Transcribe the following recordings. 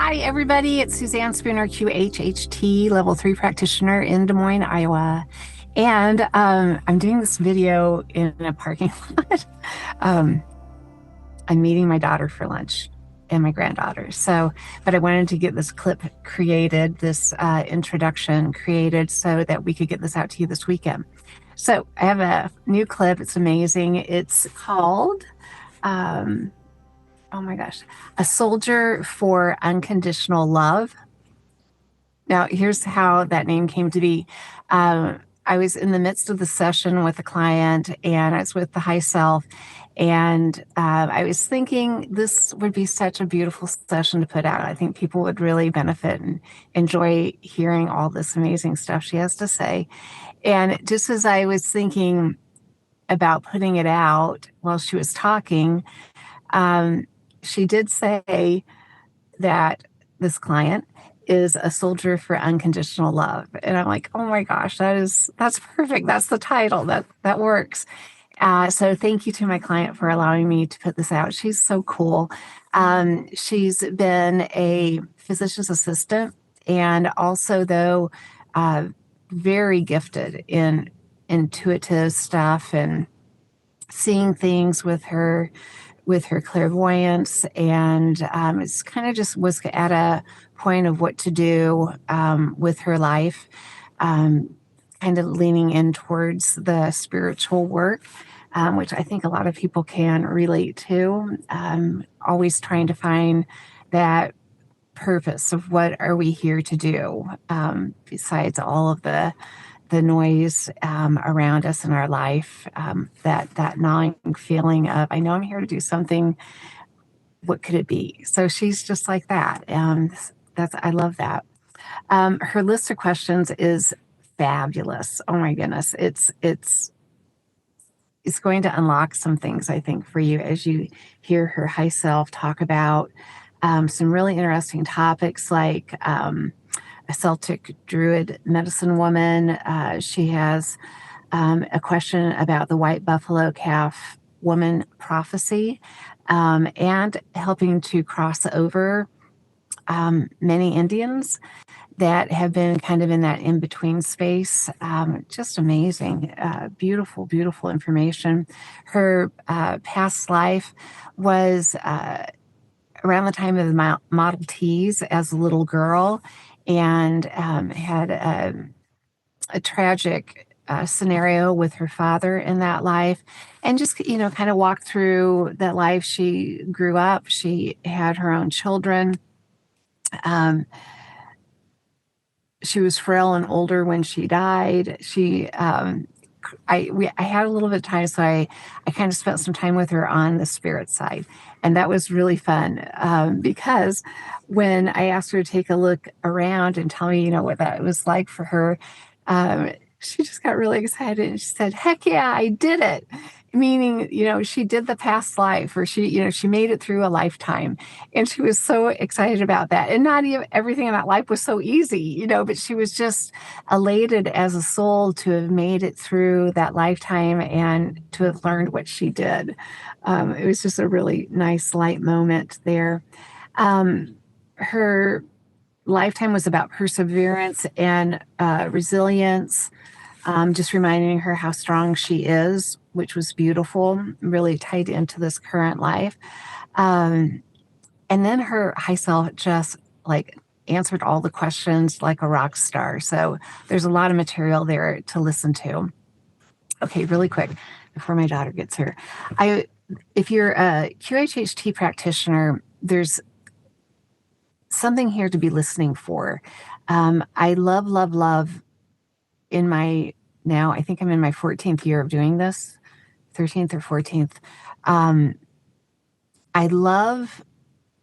Hi, everybody. It's Suzanne Spooner, QHHT, level 3 practitioner in Des Moines, Iowa. And I'm doing this video in a parking lot. um, I'm meeting my daughter for lunch and my granddaughter. But I wanted to get this clip created, this introduction created so that we could get this out to you this weekend. So I have a new clip. It's amazing. It's called... oh my gosh, A Soldier for Unconditional Love. Now, here's how that name came to be. I was in the midst of the session with a client, and I was with the high self, and I was thinking this would be such a beautiful session to put out. I think people would really benefit and enjoy hearing all this amazing stuff she has to say. And just as I was thinking about putting it out while she was talking, she did say that this client is a soldier for unconditional love. And I'm like, oh my gosh, that's perfect. That's the title. That works. So thank you to my client for allowing me to put this out. She's so cool. She's been a physician's assistant and also, though, very gifted in intuitive stuff and seeing things with her clairvoyance, and it's kind of just was at a point of what to do with her life, kind of leaning in towards the spiritual work, which I think a lot of people can relate to, always trying to find that purpose of what are we here to do, besides all of the noise around us in our life, that gnawing feeling of, I know I'm here to do something. What could it be? So she's just like that. And I love that. Her list of questions is fabulous. Oh my goodness. It's going to unlock some things, I think, for you as you hear her high self talk about some really interesting topics like a Celtic Druid medicine woman. She has a question about the white buffalo calf woman prophecy, and helping to cross over many Indians that have been kind of in that in-between space. Just amazing, beautiful, beautiful information. Her past life was around the time of the Model Ts as a little girl, and had a tragic scenario with her father in that life, and just kind of walked through that life. She grew up, she had her own children. She was frail and older when she died. I had a little bit of time, so I kind of spent some time with her on the spirit side, and that was really fun, because when I asked her to take a look around and tell me, what that was like for her, she just got really excited and she said, "Heck yeah, I did it!" Meaning, she did the past life, or she made it through a lifetime, and she was so excited about that. And not even everything in that life was so easy, but she was just elated as a soul to have made it through that lifetime and to have learned what she did. It was just a really nice, light moment there. Her lifetime was about perseverance and resilience. Just reminding her how strong she is, which was beautiful, really tied into this current life. And then her high self just answered all the questions like a rock star. So there's a lot of material there to listen to. Okay, really quick before my daughter gets here. If you're a QHHT practitioner, there's something here to be listening for. I love, love, love I think I'm in my 14th year of doing this, 13th or 14th. I love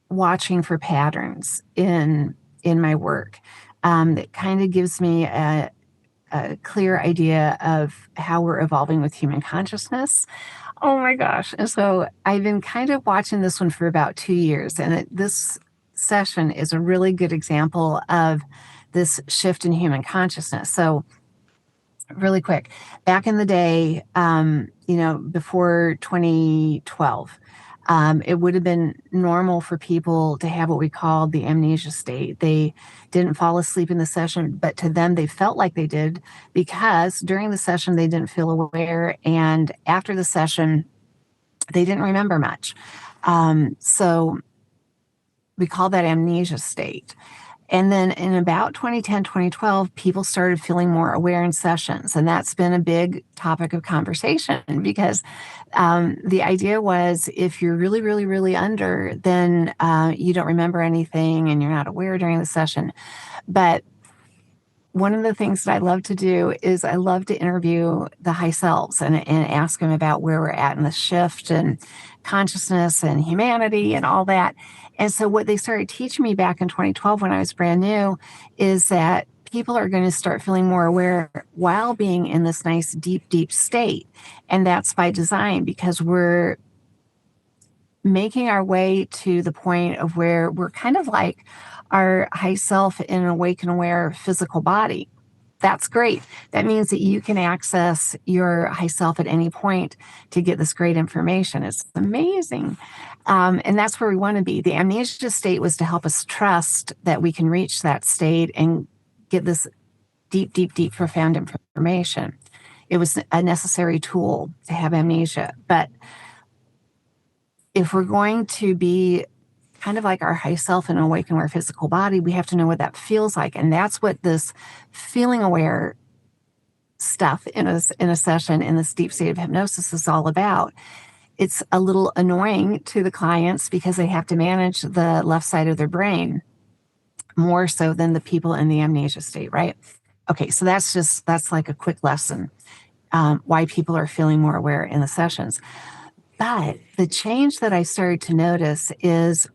watching for patterns in my work. It kind of gives me a clear idea of how we're evolving with human consciousness. Oh my gosh. And so I've been kind of watching this one for about 2 years, and this session is a really good example of this shift in human consciousness. So really quick, back in the day, before 2012, It would have been normal for people to have what we call the amnesia state. They didn't fall asleep in the session, but to them, they felt like they did because during the session, they didn't feel aware. And after the session, they didn't remember much. So we call that amnesia state. And then in about 2010, 2012, people started feeling more aware in sessions. And that's been a big topic of conversation because the idea was if you're really, really, really under, then you don't remember anything and you're not aware during the session. But one of the things that I love to do is I love to interview the high selves and ask them about where we're at in the shift and consciousness and humanity and all that. And so what they started teaching me back in 2012 when I was brand new is that people are going to start feeling more aware while being in this nice, deep, deep state. And that's by design because we're making our way to the point of where we're kind of like our high self in an awake and aware physical body. That's great. That means that you can access your high self at any point to get this great information. It's amazing. And that's where we want to be. The amnesia state was to help us trust that we can reach that state and get this deep, deep, deep, profound information. It was a necessary tool to have amnesia. But if we're going to be kind of like our high self and awaken our physical body, we have to know what that feels like. And that's what this feeling aware stuff in a session in this deep state of hypnosis is all about. It's a little annoying to the clients because they have to manage the left side of their brain more so than the people in the amnesia state, right? Okay, so that's like a quick lesson why people are feeling more aware in the sessions. But the change that I started to notice is,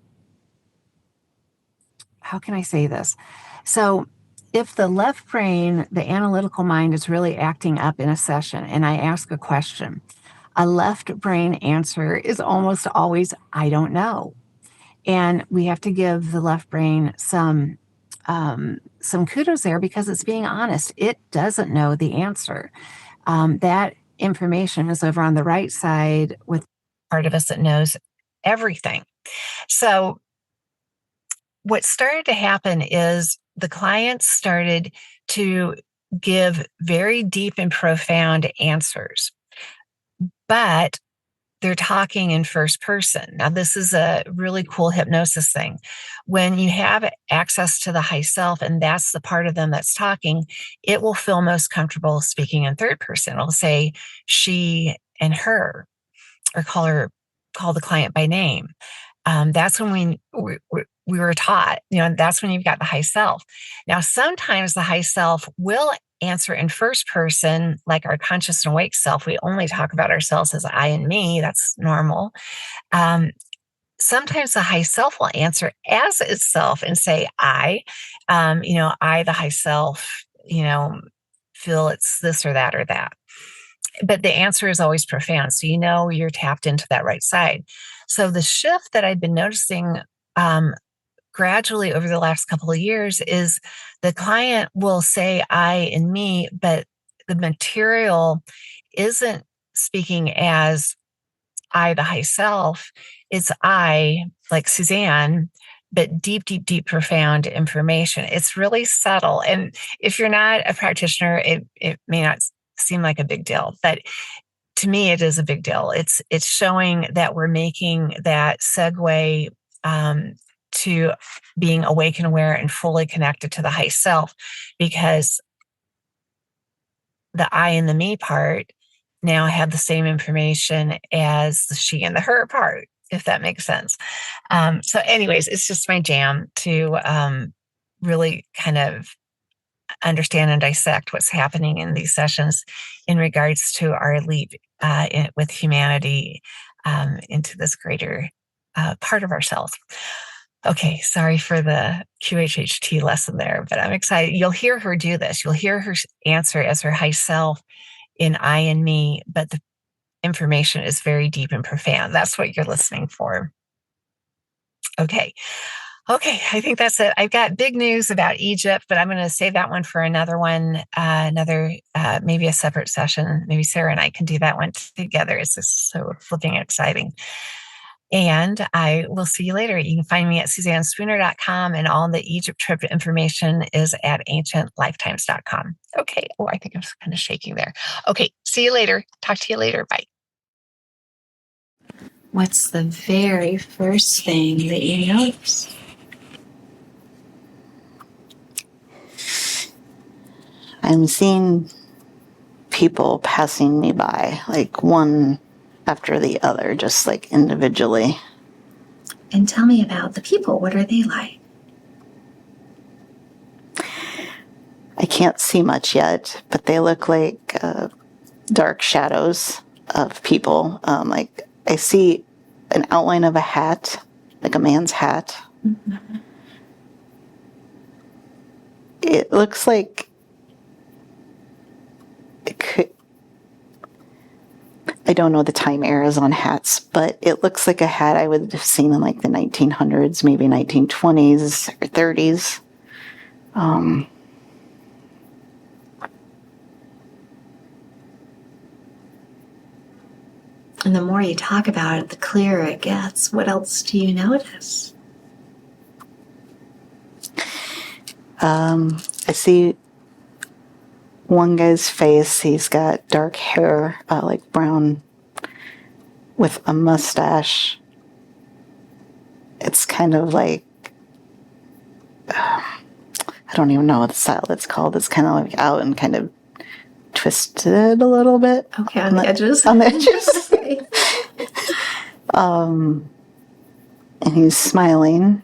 how can I say this? So if the left brain, the analytical mind, is really acting up in a session and I ask a question, a left brain answer is almost always, I don't know. And we have to give the left brain some kudos there because it's being honest. It doesn't know the answer. That information is over on the right side with part of us that knows everything. So what started to happen is the clients started to give very deep and profound answers, but they're talking in first person. Now, this is a really cool hypnosis thing. When you have access to the high self, and that's the part of them that's talking, it will feel most comfortable speaking in third person. It'll say she and her, or call the client by name. That's when we were taught, that's when you've got the high self. Now, sometimes the high self will answer in first person, like our conscious and awake self. We only talk about ourselves as I and me. That's normal. Sometimes the high self will answer as itself and say, I, the high self, feel it's this or that or that. But the answer is always profound. So, you're tapped into that right side. So the shift that I've been noticing gradually over the last couple of years is the client will say I and me, but the material isn't speaking as I, the high self. It's I, like Suzanne, but deep, deep, deep, profound information. It's really subtle. And if you're not a practitioner, it may not seem like a big deal, but to me, it is a big deal. It's showing that we're making that segue to being awake and aware and fully connected to the high self, because the I and the me part now have the same information as the she and the her part, if that makes sense. So anyways, it's just my jam to really kind of understand and dissect what's happening in these sessions in regards to our leap with humanity into this greater part of ourselves. Okay, sorry for the QHHT lesson there, but I'm excited. You'll hear her do this. You'll hear her answer as her high self in I and me, but the information is very deep and profound. That's what you're listening for. Okay, I think that's it. I've got big news about Egypt, but I'm going to save that one for another one, maybe a separate session. Maybe Sarah and I can do that one together. It's just so flipping exciting. And I will see you later. You can find me at SuzanneSpooner.com, and all the Egypt trip information is at ancientlifetimes.com. Okay. Oh, I think I'm kind of shaking there. Okay. See you later. Talk to you later. Bye. What's the very first thing that you notice? I'm seeing people passing me by, like one after the other, just like individually. And tell me about the people. What are they like? I can't see much yet, but they look like dark shadows of people. Like I see an outline of a hat, like a man's hat. Mm-hmm. It looks like it could. I don't know the time eras on hats, but it looks like a hat I would have seen in like the 1900s, maybe 1920s or 30s. And the more you talk about it, the clearer it gets. What else do you notice? I see one guy's face. He's got dark hair, like brown, with a mustache. It's kind of like, I don't even know what the style it's called. It's kind of like out and kind of twisted a little bit. Okay, on the edges. On the edges. And he's smiling.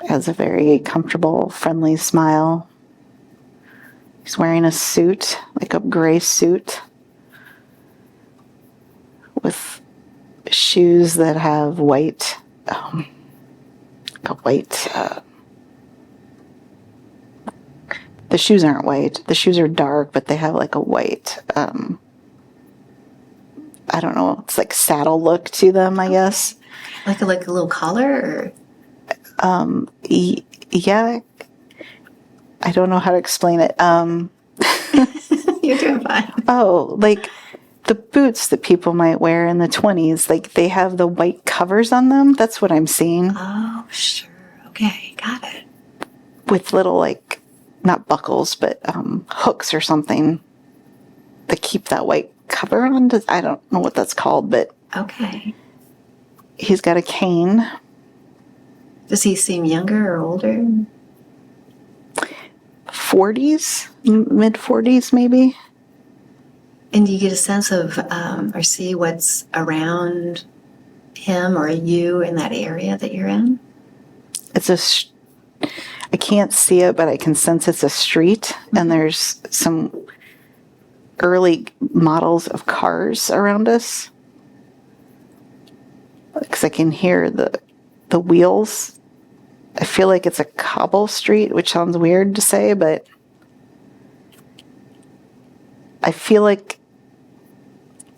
Has a very comfortable, friendly smile. He's wearing a suit, like a gray suit, with shoes that have white, the shoes aren't white. The shoes are dark, but they have like a white, I don't know, it's like saddle look to them, I guess. Like a little collar? Or? Yeah. I don't know how to explain it. You're doing fine. Oh, like the boots that people might wear in the 20s, like they have the white covers on them. That's what I'm seeing. Oh, sure. Okay, got it. With little, like, not buckles, but hooks or something that keep that white cover on. I don't know what that's called, but... Okay. He's got a cane. Does he seem younger or older? 40s, mid 40s maybe. And do you get a sense of or see what's around him or you in that area that you're in? It's I can't see it, but I can sense it's a street, and there's some early models of cars around us. Because I can hear the wheels. I feel like it's a cobble street, which sounds weird to say, but I feel like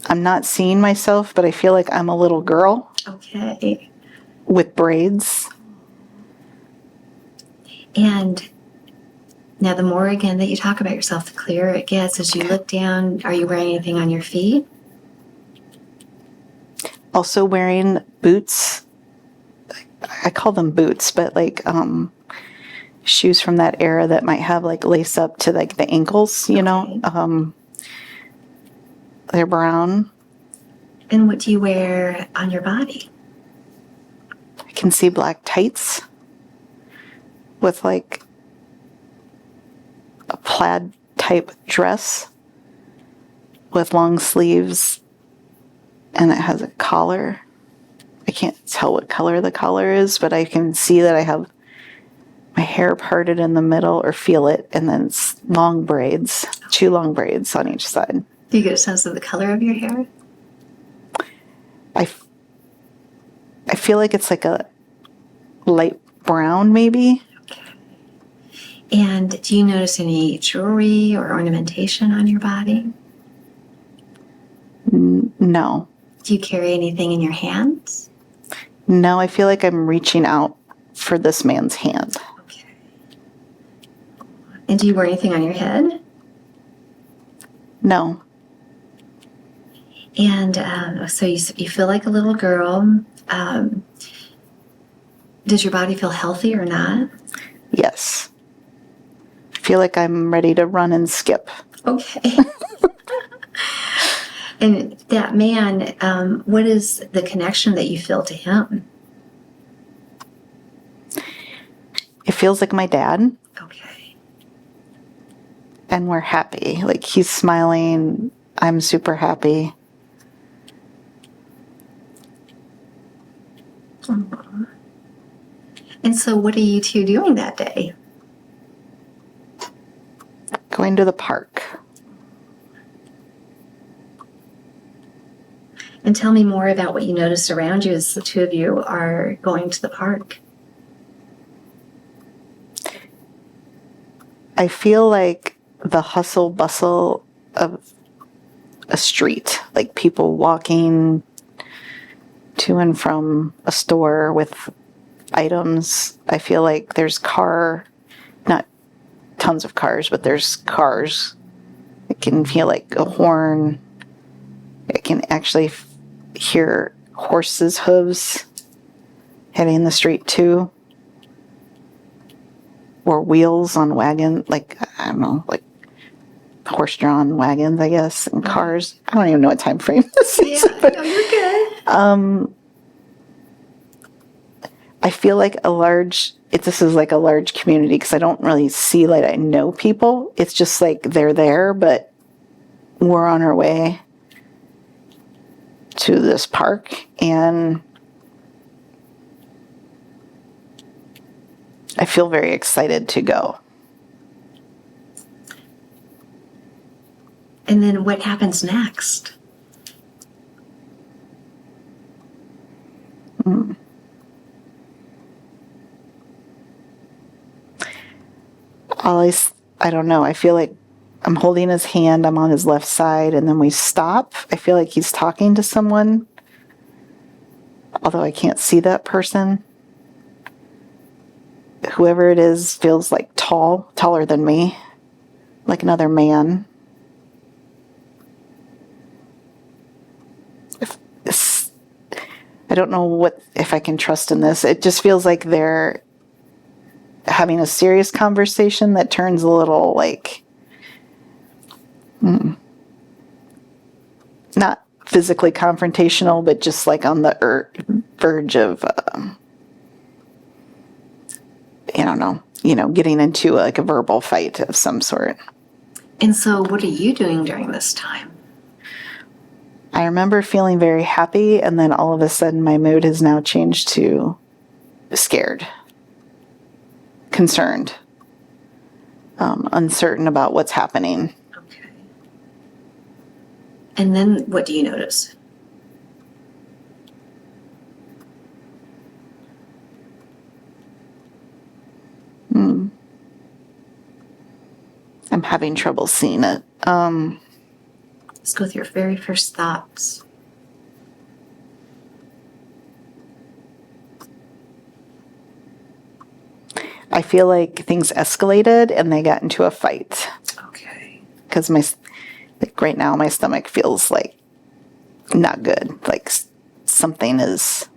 I'm not seeing myself, but I feel like I'm a little girl. Okay. With braids. And now the more again that you talk about yourself, the clearer it gets. As you look down, are you wearing anything on your feet? Also wearing boots. I call them boots, but like shoes from that era that might have like lace up to like the ankles, you know. They're brown. And what do you wear on your body? I can see black tights with like a plaid type dress with long sleeves, and it has a collar. I can't tell what color the collar is, but I can see that I have my hair parted in the middle, or feel it, and then it's long braids, 2 long braids on each side. Do you get a sense of the color of your hair? I feel like it's like a light brown, maybe. Okay. And do you notice any jewelry or ornamentation on your body? No. Do you carry anything in your hands? No, I feel like I'm reaching out for this man's hand. Okay. And do you wear anything on your head? No. And so you feel like a little girl. Does your body feel healthy or not? Yes. I feel like I'm ready to run and skip. Okay. And that man, what is the connection that you feel to him? It feels like my dad. Okay. And we're happy. Like, he's smiling. I'm super happy. Aww. And so what are you two doing that day? Going to the park. And tell me more about what you notice around you as the two of you are going to the park. I feel like the hustle bustle of a street, like people walking to and from a store with items. I feel like there's not tons of cars, but there's cars. I can feel like a horn. I can actually hear horses' hooves heading the street too. Or wheels on wagon, like, I don't know, like horse-drawn wagons, I guess, and cars. I don't even know what time frame this is. But, no, you're good. I feel like this is like a large community because I don't really see like I know people. It's just like they're there, but we're on our way to this park, and I feel very excited to go. And then what happens next? I don't know. I feel like I'm holding his hand. I'm on his left side, and then we stop. I feel like he's talking to someone, although I can't see that person. Whoever it is feels like taller than me, like another man. I don't know if I can trust in this. It just feels like they're having a serious conversation that turns a little like, not physically confrontational, but just like on the verge of, I don't know, getting into like a verbal fight of some sort. And so what are you doing during this time? I remember feeling very happy, and then all of a sudden my mood has now changed to scared, concerned, uncertain about what's happening. Okay. And then what do you notice? I'm having trouble seeing it. Let's go with your very first thoughts. I feel like things escalated and they got into a fight. Okay. Because right now my stomach feels like not good. Like something is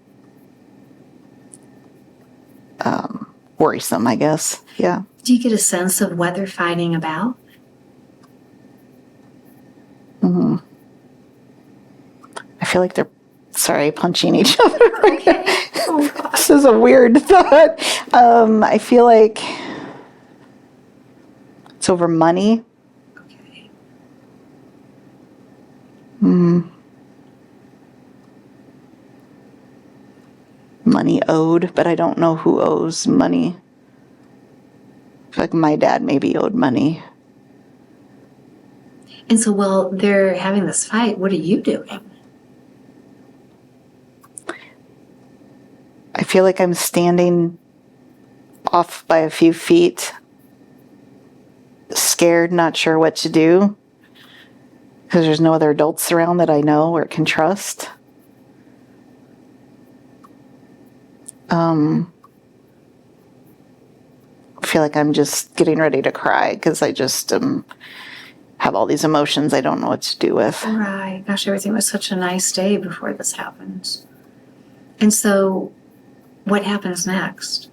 worrisome, I guess. Yeah. Do you get a sense of what they're fighting about? I feel like they're punching each other. Okay. Oh, God. This is a weird thought. I feel like it's over money. Okay. Money owed, but I don't know who owes money. I feel like my dad maybe owed money. And so while they're having this fight, what are you doing? I feel like I'm standing off by a few feet, scared, not sure what to do, because there's no other adults around that I know or can trust. I feel like I'm just getting ready to cry because I just am have all these emotions I don't know what to do with. Right. Gosh, everything was such a nice day before this happened. And so, what happens next?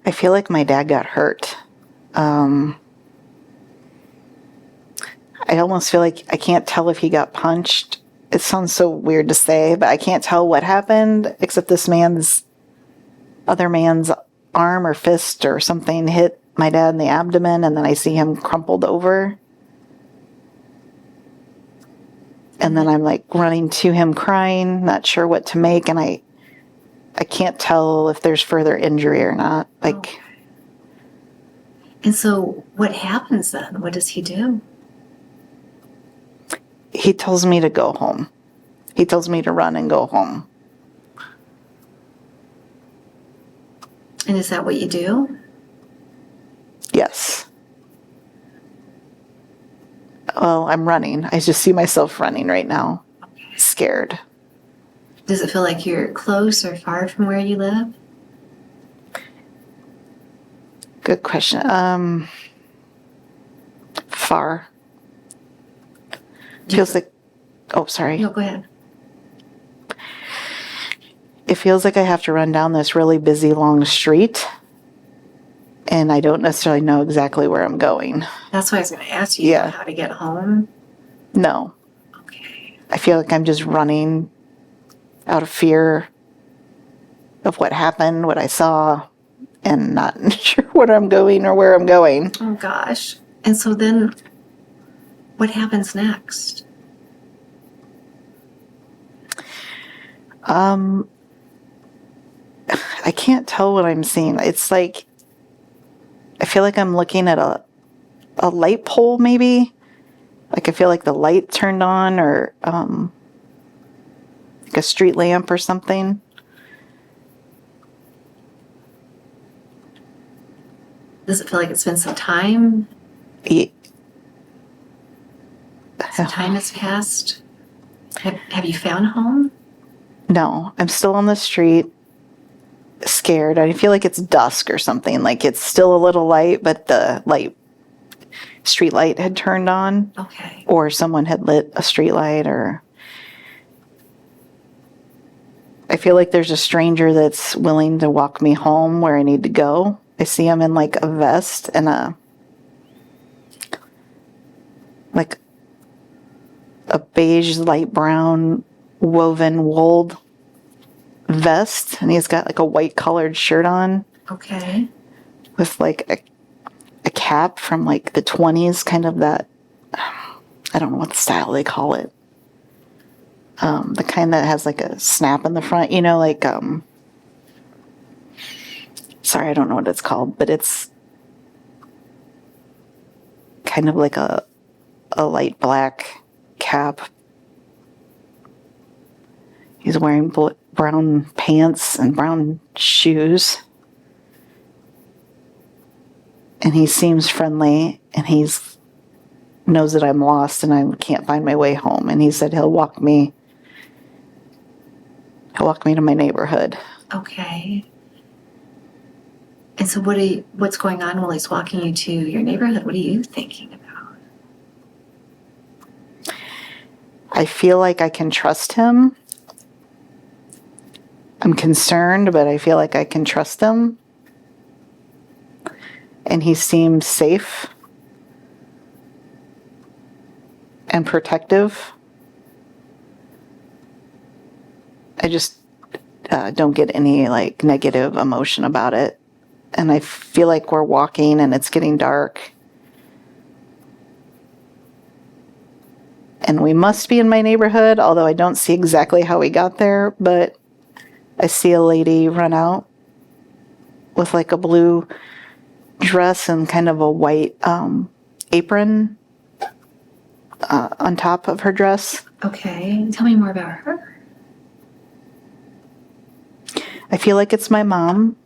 I feel like my dad got hurt. I almost feel like I can't tell if he got punched. It sounds so weird to say, but I can't tell what happened except this other man's arm or fist or something hit my dad in the abdomen, and then I see him crumpled over. And then I'm like running to him crying, not sure what to make, and I can't tell if there's further injury or not. Okay. And so what happens then? What does he do? He tells me to go home. He tells me to run and go home. And is that what you do? Yes. Well, I'm running. I just see myself running right now. Okay. Scared. Does it feel like you're close or far from where you live? Good question. Far. Feels like, oh, sorry. No, go ahead. It feels like I have to run down this really busy, long street, and I don't necessarily know exactly where I'm going. That's why I was going to ask you how to get home. No. Okay. I feel like I'm just running out of fear of what happened, what I saw, and not sure what I'm going or where I'm going. Oh, gosh. And so then what happens next? I can't tell what I'm seeing. It's like, I feel like I'm looking at a light pole, maybe. Like I feel like the light turned on, or like a street lamp or something. Does it feel like it's been some time? Some time has passed? Have you found a home? No, I'm still on the street, scared. I feel like it's dusk or something. Like it's still a little light, but the street light had turned on. Okay. Or someone had lit a street light, or I feel like there's a stranger that's willing to walk me home where I need to go. I see him in like a vest and a beige, light brown, woven wool vest, and he's got like a white colored shirt on. Okay. With like a cap from like the 20s, kind of that, I don't know what style they call it. The kind that has like a snap in the front, like, sorry, I don't know what it's called, but it's kind of like a light black cap. He's wearing brown pants and brown shoes. And he seems friendly, and knows that I'm lost and I can't find my way home. And he said he'll walk me to my neighborhood. Okay. And so what's going on while he's walking you to your neighborhood? What are you thinking about? I feel like I can trust him. I'm concerned, but I feel like I can trust him. And he seems safe and protective. I just don't get any like negative emotion about it. And I feel like we're walking and it's getting dark. And we must be in my neighborhood, although I don't see exactly how we got there, but I see a lady run out with like a blue dress and kind of a white apron on top of her dress. Okay. Tell me more about her. I feel like it's my mom.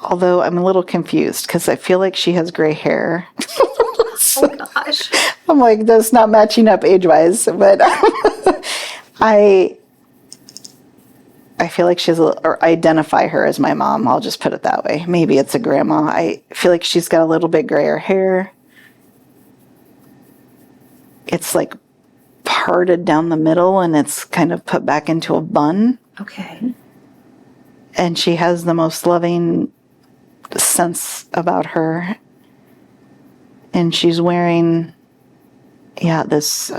Although I'm a little confused because I feel like she has gray hair. Oh gosh. I'm like, that's not matching up age-wise, but I I feel like or identify her as my mom. I'll just put it that way. Maybe it's a grandma. I feel like she's got a little bit grayer hair. It's like parted down the middle and it's kind of put back into a bun. Okay. And she has the most loving sense about her. And she's wearing, this,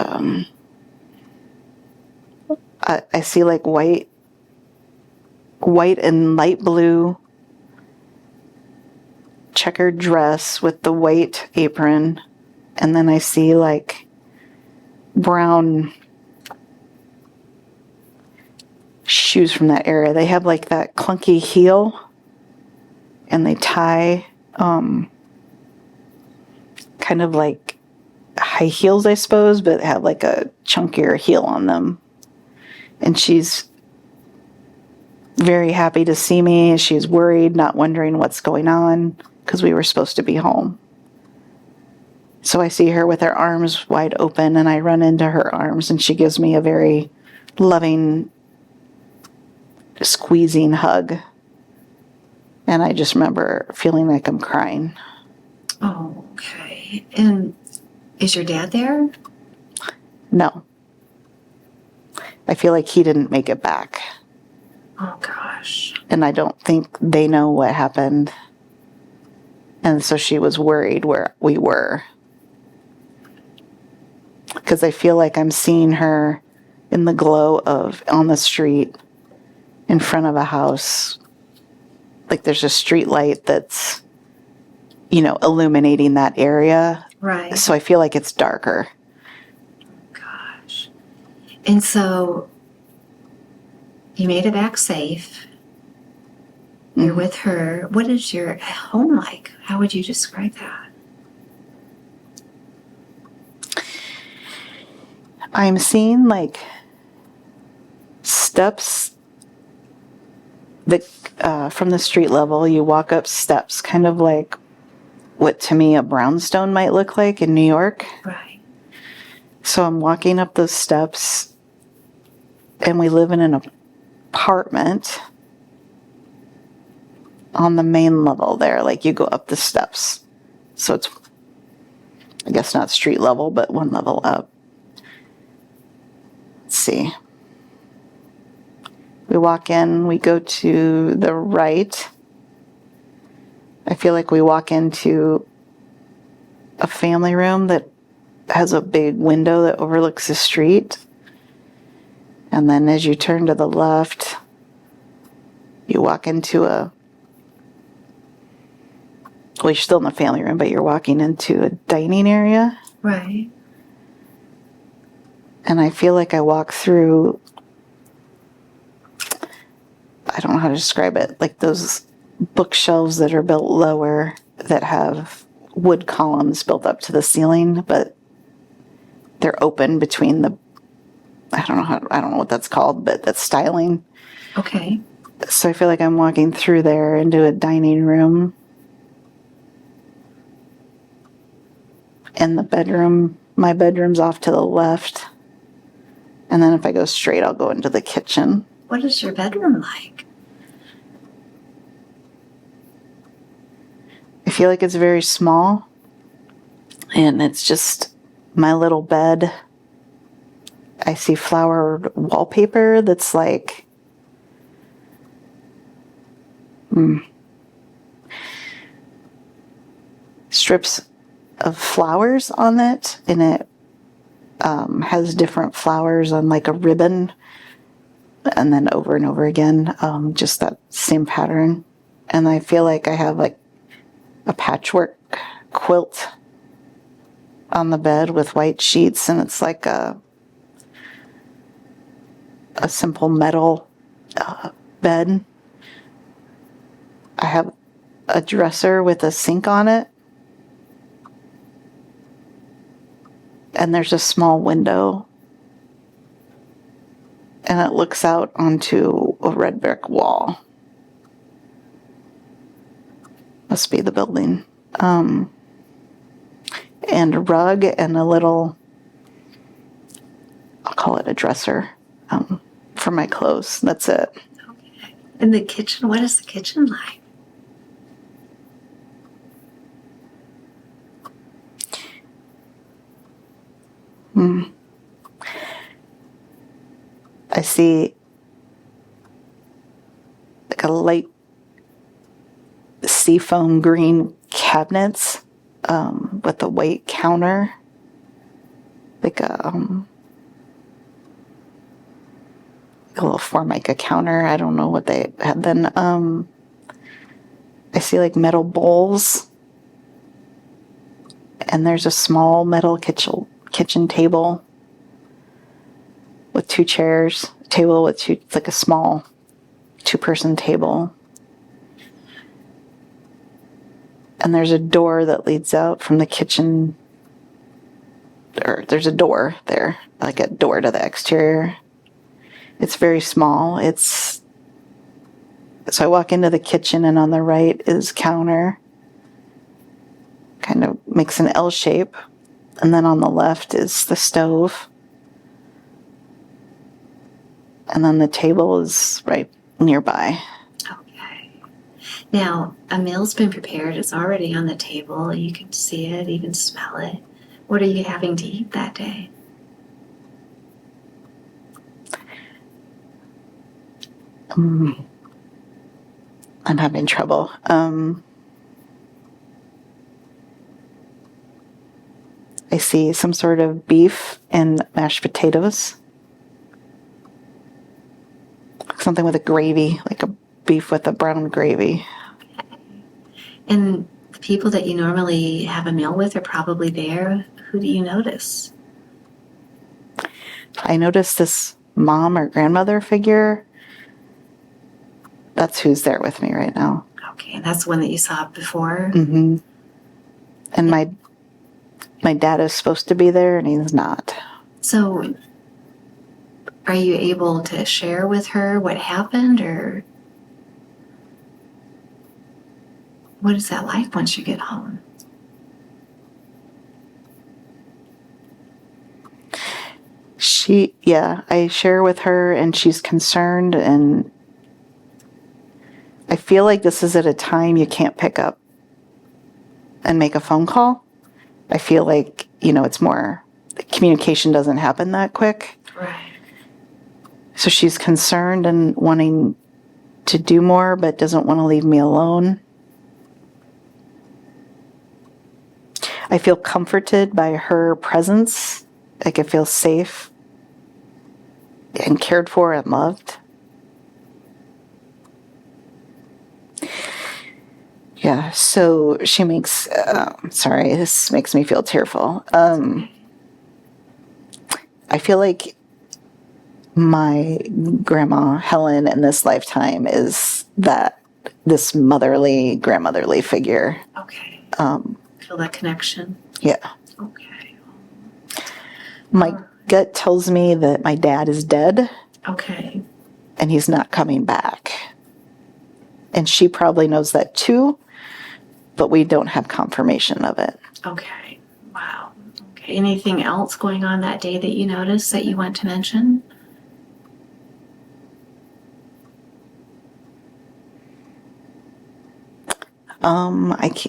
I see like white and light blue checkered dress with the white apron. And then I see like brown shoes from that era. They have like that clunky heel and they tie kind of like high heels, I suppose, but have like a chunkier heel on them. And she's very happy to see me. She's worried, not wondering what's going on because we were supposed to be home. So I see her with her arms wide open and I run into her arms and she gives me a very loving, squeezing hug. And I just remember feeling like I'm crying. Oh, okay. And is your dad there? No. I feel like he didn't make it back. Oh, gosh. And I don't think they know what happened. And so she was worried where we were. Because I feel like I'm seeing her in the glow of on the street in front of a house. Like there's a street light that's, illuminating that area. Right. So I feel like it's darker. Gosh. And so you made it back safe. You're Mm-hmm. with her. What is your home like? How would you describe that? I'm seeing like steps that from the street level, you walk up steps, kind of like what to me a brownstone might look like in New York. Right. So I'm walking up those steps and we live in an apartment on the main level there. Like you go up the steps. So it's, I guess not street level, but one level up. Let's see. We walk in, we go to the right. I feel like we walk into a family room that has a big window that overlooks the street. And then as you turn to the left, you walk into well, you're still in the family room, but you're walking into a dining area. Right. And I feel like I walk through, I don't know how to describe it, like those bookshelves that are built lower that have wood columns built up to the ceiling, but they're open between the, I don't know what that's called, but that's styling. Okay. So I feel like I'm walking through there into a dining room. And my bedroom's off to the left. And then if I go straight, I'll go into the kitchen. What is your bedroom like? I feel like it's very small. And it's just my little bed. I see flowered wallpaper that's like strips of flowers on it, and it has different flowers on like a ribbon, and then over and over again, just that same pattern. And I feel like I have like a patchwork quilt on the bed with white sheets, and it's like a simple metal bed. I have a dresser with a sink on it. And there's a small window. And it looks out onto a red brick wall. Must be the building. And a rug and a little, I'll call it a dresser, for my clothes. That's it. In the kitchen, what is the kitchen like? I see like a light seafoam green cabinets with a white counter, like a little Formica counter. I don't know what they had then. I see like metal bowls, and there's a small metal kitchen table with 2 chairs, table with 2, like a small 2-person table. And there's a door that leads out from the kitchen, or there's a door there, like a door to the exterior. It's very small. So I walk into the kitchen, and on the right is counter, kind of makes an L shape. And then on the left is the stove. And then the table is right nearby. Okay. Now, a meal's been prepared. It's already on the table. You can see it, even smell it. What are you having to eat that day? I'm having trouble. I see some sort of beef and mashed potatoes. Something with a gravy, like a beef with a brown gravy. And the people that you normally have a meal with are probably there. Who do you notice? I noticed this mom or grandmother figure. That's who's there with me right now. Okay, and that's the one that you saw before? Mm-hmm. And my dad is supposed to be there, and he's not. So, are you able to share with her what happened, or what is that like once you get home? I share with her, and she's concerned, and I feel like this is at a time you can't pick up and make a phone call. I feel like, it's more, communication doesn't happen that quick. Right. So she's concerned and wanting to do more, but doesn't want to leave me alone. I feel comforted by her presence. Like I feel safe and cared for and loved. Yeah, so she makes, sorry, this makes me feel tearful. I feel like my grandma Helen in this lifetime is this grandmotherly figure. Okay. Feel that connection? Yeah. Okay. My gut tells me that my dad is dead. Okay. And he's not coming back. And she probably knows that too, but we don't have confirmation of it. Okay. Wow. Okay. Anything else going on that day that you noticed that you want to mention?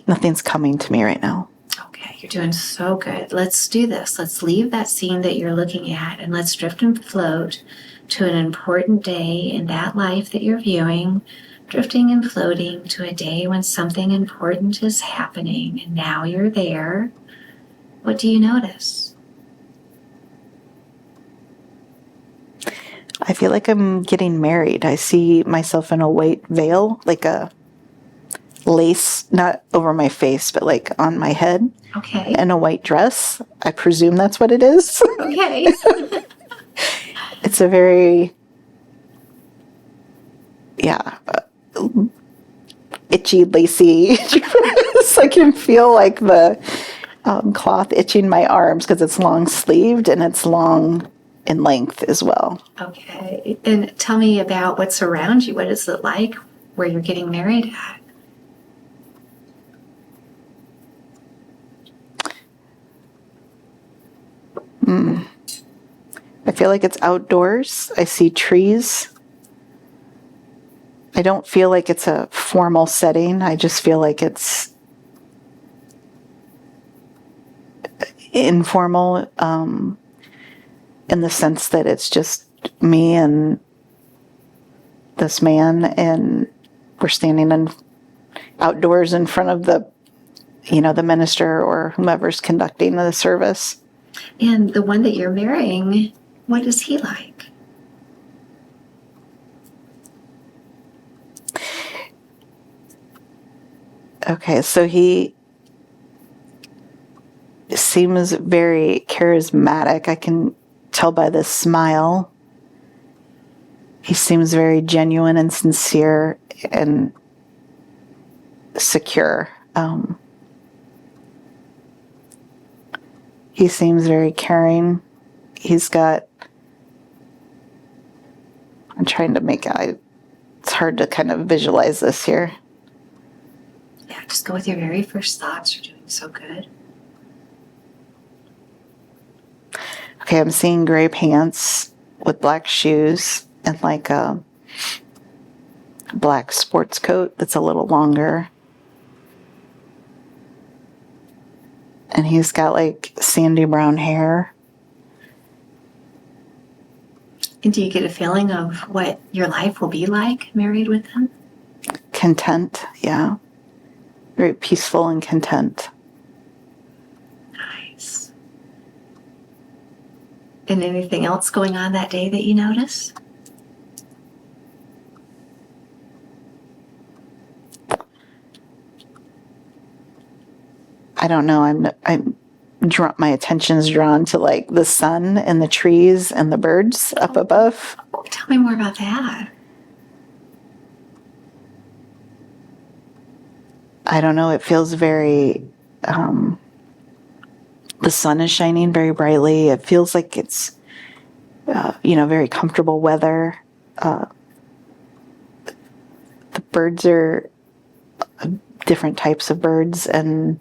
Nothing's coming to me right now. Okay, you're doing so good. Let's do this. Let's leave that scene that you're looking at, and let's drift and float to an important day in that life that you're viewing, drifting and floating to a day when something important is happening, and now you're there. What do you notice? I feel like I'm getting married. I see myself in a white veil, like a lace, not over my face, but like on my head. Okay. And a white dress. I presume that's what it is. Okay. It's a very, itchy, lacy dress. I can feel like the cloth itching my arms because it's long sleeved and it's long in length as well. Okay. And tell me about what's around you. What is it like where you're getting married at? I feel like it's outdoors. I see trees. I don't feel like it's a formal setting. I just feel like it's informal, in the sense that it's just me and this man, and we're standing outdoors in front of the minister or whomever's conducting the service. And the one that you're marrying, what is he like? Okay, so he seems very charismatic. I can tell by the smile. He seems very genuine and sincere and secure. He seems very caring. He's got, I'm trying to make it, it's hard to kind of visualize this here. Yeah, just go with your very first thoughts. You're doing so good. Okay, I'm seeing gray pants with black shoes and like a black sports coat that's a little longer. And he's got like sandy brown hair. And do you get a feeling of what your life will be like married with him? Content, yeah. Very peaceful and content. Nice. And anything else going on that day that you notice? I don't know. My attention's drawn to like the sun and the trees and the birds up above. Tell me more about that. I don't know. It feels very, the sun is shining very brightly. It feels like it's, very comfortable weather. The birds are different types of birds, and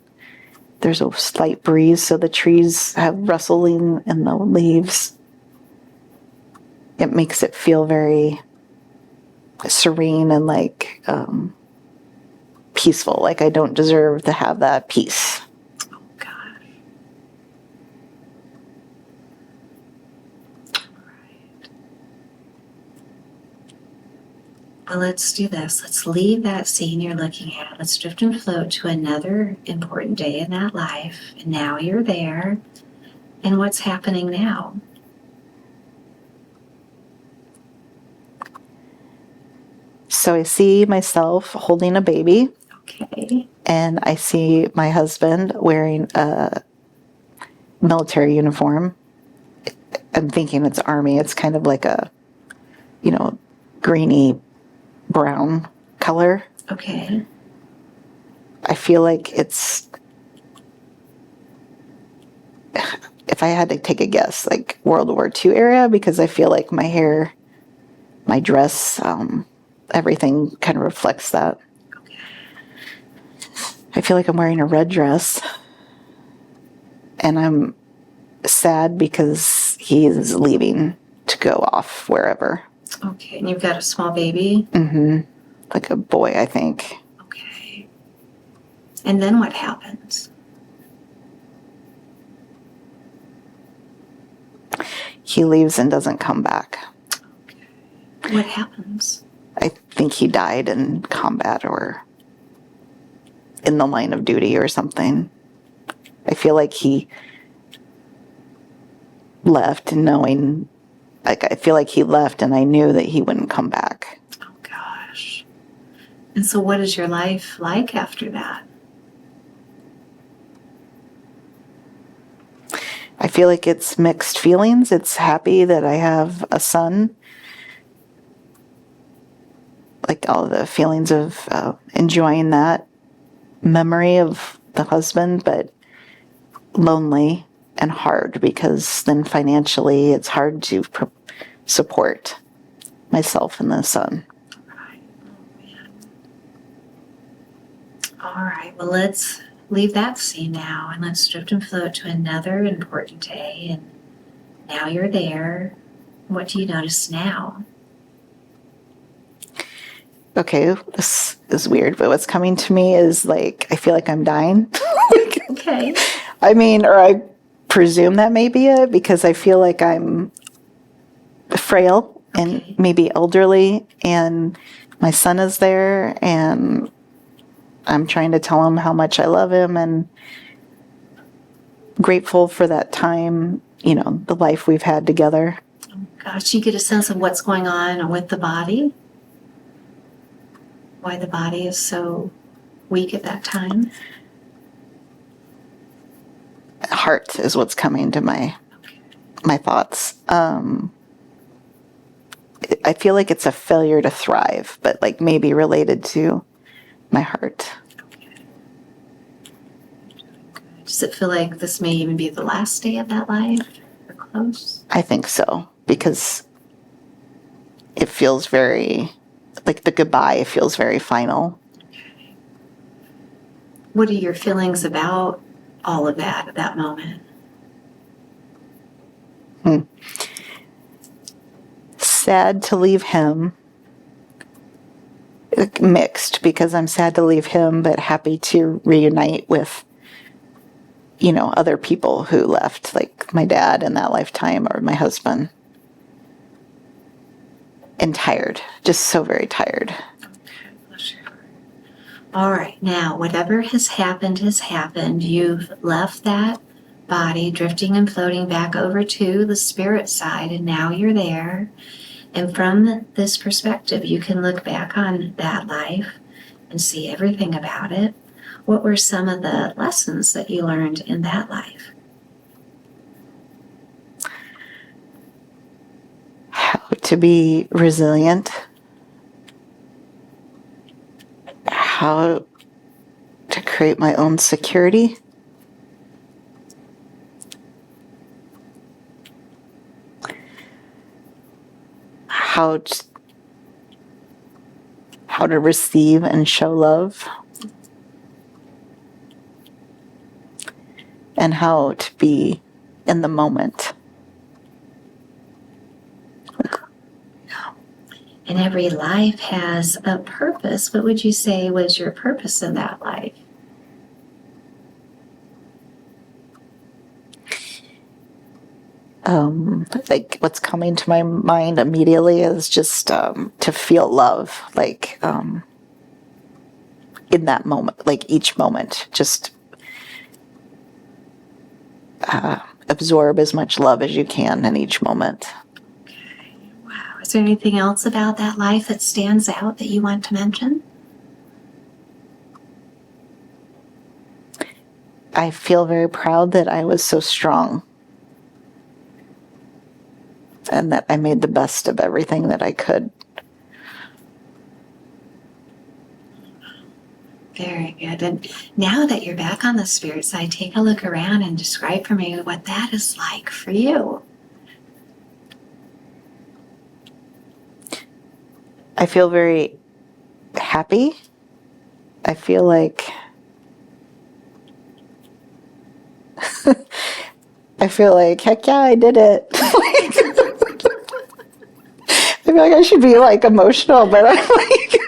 there's a slight breeze, so the trees have rustling in the leaves. It makes it feel very serene and like peaceful, like I don't deserve to have that peace. Oh, God. All right. Well, let's do this. Let's leave that scene you're looking at. Let's drift and float to another important day in that life. And now you're there. And what's happening now? So I see myself holding a baby. Okay. And I see my husband wearing a military uniform. I'm thinking it's army. It's kind of like a, greeny brown color. Okay. I feel like it's, if I had to take a guess, like World War II era, because I feel like my hair, my dress, everything kind of reflects that. Okay. I feel like I'm wearing a red dress, and I'm sad because he is leaving to go off wherever. Okay. And you've got a small baby? Mm-hmm. Like a boy, I think. Okay. And then what happens? He leaves and doesn't come back. Okay. What happens? I think he died in combat or in the line of duty or something. I feel like he left knowing, I feel like he left and I knew that he wouldn't come back. Oh, gosh. And so what is your life like after that? I feel like it's mixed feelings. It's happy that I have a son. Like all the feelings of enjoying that memory of the husband, but lonely and hard because then financially it's hard to support myself and the son. Right. Oh, man. All right. Well, let's leave that scene now and let's drift and float to another important day. And now you're there. What do you notice now? okay, this is weird, but what's coming to me is like, I feel like I'm dying. Okay. I mean, or I presume that may be it, because I feel like I'm frail and Okay. maybe elderly, and my son is there, and I'm trying to tell him how much I love him and grateful for that time, you know, the life we've had together. Gosh, you get a sense of what's going on with the body? Why the body is so weak at that time? Heart is what's coming to my thoughts. I feel like it's a failure to thrive, but like maybe related to my heart. Does it feel like this may even be the last day of that life? Or close? I think so, because it feels very, like the goodbye feels very final. What are your feelings about all of that at that moment? Sad to leave him. Mixed, because I'm sad to leave him, but happy to reunite with, you know, other people who left, like my dad in that lifetime or my husband. And tired, just so very tired. All right, now whatever has happened has happened. You've left that body drifting and floating back over to the spirit side, and now you're there. And from this perspective, you can look back on that life and see everything about it. What were some of the lessons that you learned in that life? How to be resilient. How to create my own security. How to receive and show love. And how to be in the moment. And every life has a purpose. What would you say was your purpose in that life? Like what's coming to my mind immediately is just to feel love, like in that moment, like each moment, just absorb as much love as you can in each moment. Wow. Is there anything else about that life that stands out that you want to mention? I feel very proud that I was so strong and that I made the best of everything that I could. Very good. And now that you're back on the spirit side, take a look around and describe for me what that is like for you. I feel very happy. I feel like heck yeah, I did it. I feel like I should be like emotional, but I'm like,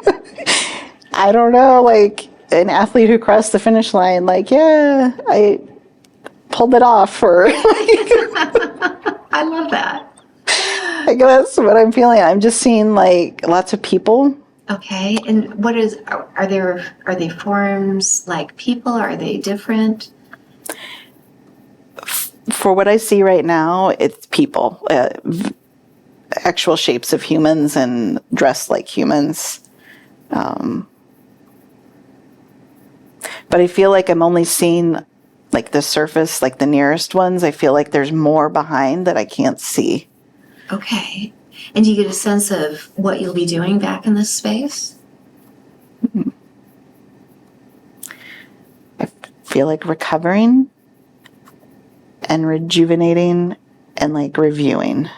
I don't know, like an athlete who crossed the finish line, like, yeah, I pulled it off, or I love that. like that's what I'm feeling. I'm just seeing like lots of people. Okay. And what is, are they forms like people? Are they different? For what I see right now, it's people, actual shapes of humans and dressed like humans. But I feel like I'm only seeing like the surface, like the nearest ones. I feel like there's more behind that I can't see. Okay. And do you get a sense of what you'll be doing back in this space? I feel like recovering and rejuvenating and like reviewing.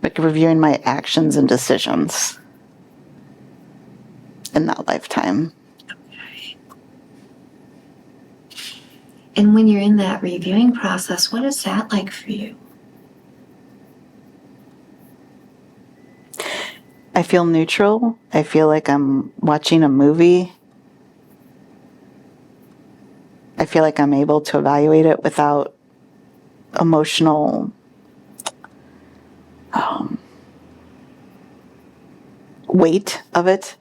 Like reviewing my actions and decisions in that lifetime. Okay. And when you're in that reviewing process, what is that like for you? I feel neutral. I feel like I'm watching a movie. I feel like I'm able to evaluate it without emotional weight of it.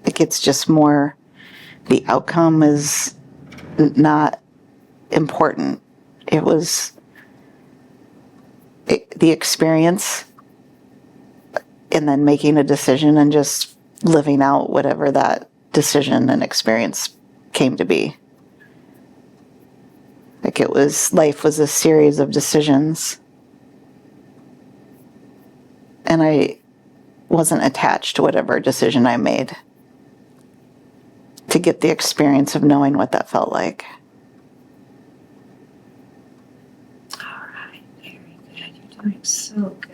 Like it's just more, the outcome is not important. It was the experience, and then making a decision and just living out whatever that decision and experience came to be. Like life was a series of decisions. And I wasn't attached to whatever decision I made to get the experience of knowing what that felt like. All right, very good. You're doing so good.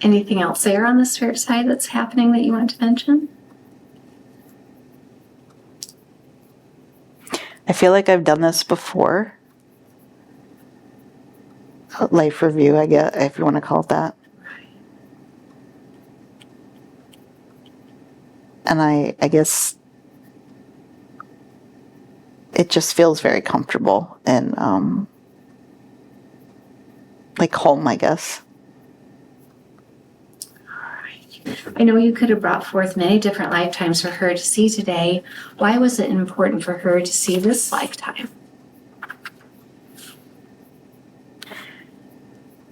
Anything else there on the spirit side that's happening that you want to mention? I feel like I've done this before. A life review, I guess, if you want to call it that. And I guess it just feels very comfortable and like home, I guess. I know you could have brought forth many different lifetimes for her to see today. Why was it important for her to see this lifetime?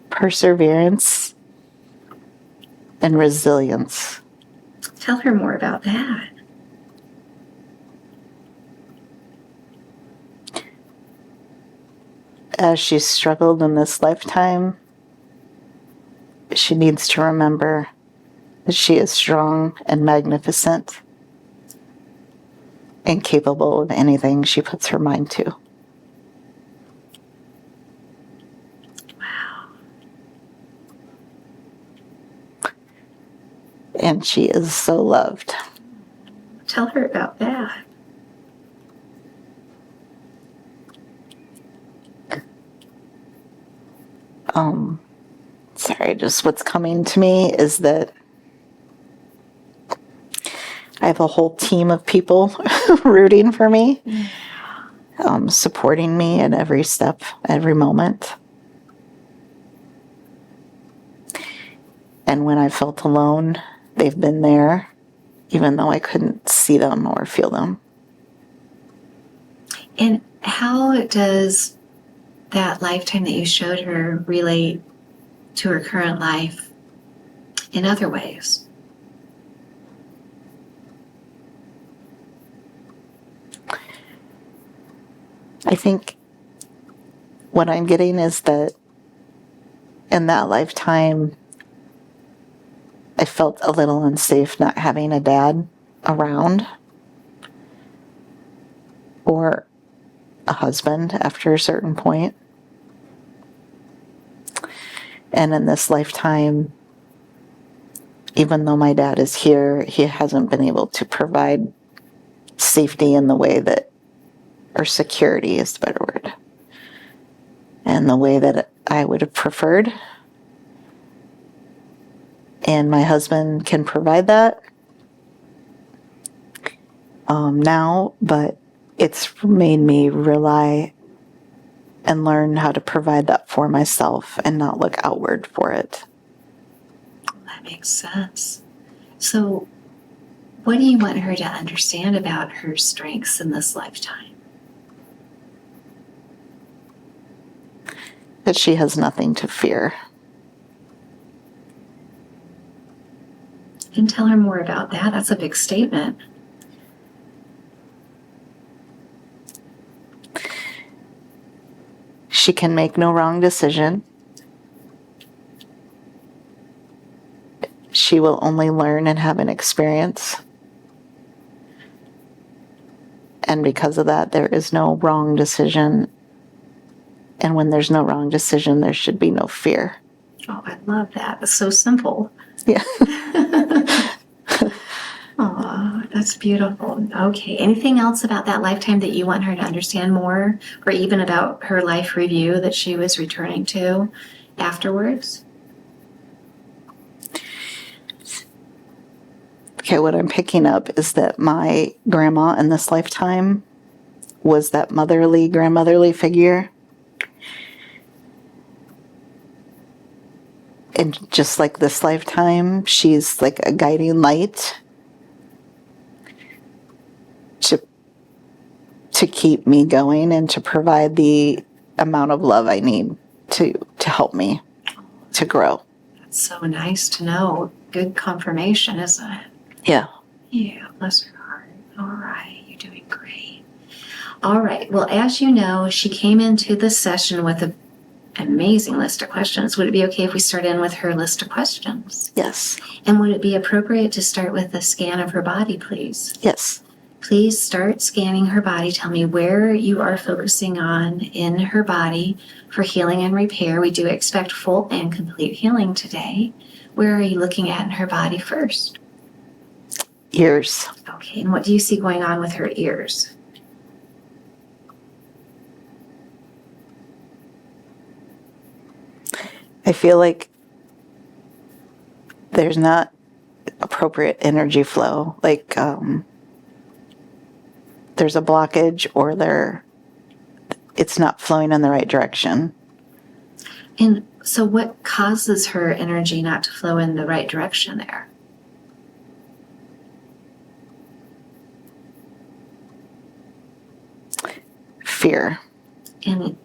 Perseverance and resilience. Tell her more about that. As she's struggled in this lifetime, she needs to remember that she is strong and magnificent and capable of anything she puts her mind to. Wow. And she is so loved. Tell her about that. Sorry, just what's coming to me is that I have a whole team of people rooting for me, supporting me at every step, every moment. And when I felt alone, they've been there, even though I couldn't see them or feel them. And how does that lifetime that you showed her relate to her current life in other ways? I think what I'm getting is that in that lifetime, I felt a little unsafe not having a dad around or a husband after a certain point. And in this lifetime, even though my dad is here, he hasn't been able to provide safety in the way that, or security is the better word, and the way that I would have preferred. And my husband can provide that now, but it's made me rely and learn how to provide that for myself and not look outward for it. That makes sense. So, what do you want her to understand about her strengths in this lifetime? That she has nothing to fear. And tell her more about that. That's a big statement. She can make no wrong decision. She will only learn and have an experience. And because of that, there is no wrong decision. And when there's no wrong decision, there should be no fear. Oh, I love that. It's so simple. Yeah. Oh, that's beautiful. Okay. Anything else about that lifetime that you want her to understand more, or even about her life review that she was returning to afterwards? Okay, what I'm picking up is that my grandma in this lifetime was that motherly, grandmotherly figure. And just like this lifetime, she's like a guiding light to keep me going and to provide the amount of love I need to help me to grow. That's so nice to know. Good confirmation, isn't it? Yeah. Yeah, bless her heart. All right, you're doing great. All right, well, as you know, she came into the session with an amazing list of questions. Would it be okay if we start in with her list of questions? Yes. And would it be appropriate to start with a scan of her body, please? Yes. Please start scanning her body. Tell me where you are focusing on in her body for healing and repair. We do expect full and complete healing today. Where are you looking at in her body first? Ears. Okay, and what do you see going on with her ears? I feel like there's not appropriate energy flow. Like there's a blockage, or it's not flowing in the right direction. And so what causes her energy not to flow in the right direction there? Fear. And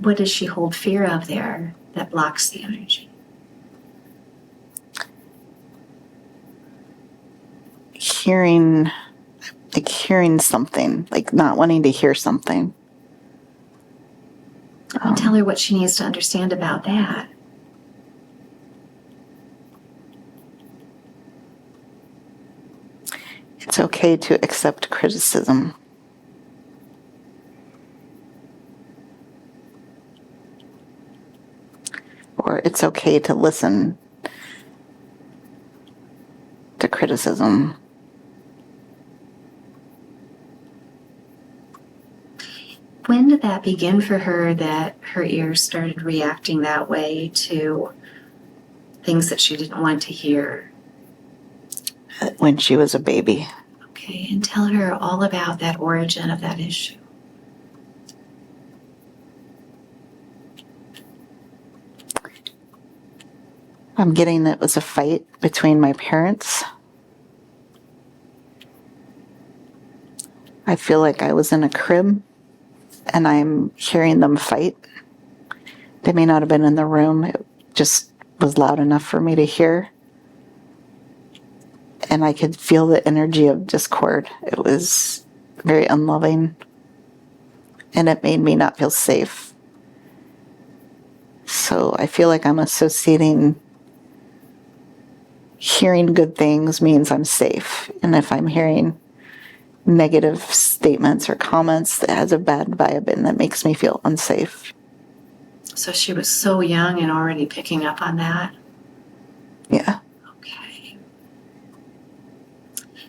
what does she hold fear of there that blocks the energy? Hearing something, like not wanting to hear something. And tell her what she needs to understand about that. It's okay to accept criticism. Or it's okay to listen to criticism. When did that begin for her, that her ears started reacting that way to things that she didn't want to hear? When she was a baby. Okay, and tell her all about that origin of that issue. I'm getting it was a fight between my parents. I feel like I was in a crib and I'm hearing them fight. They may not have been in the room. It just was loud enough for me to hear. And I could feel the energy of discord. It was very unloving. And it made me not feel safe. So I feel like I'm associating hearing good things means I'm safe. And if I'm hearing negative statements or comments, that has a bad vibe and that makes me feel unsafe. So she was so young and already picking up on that? Yeah. Okay.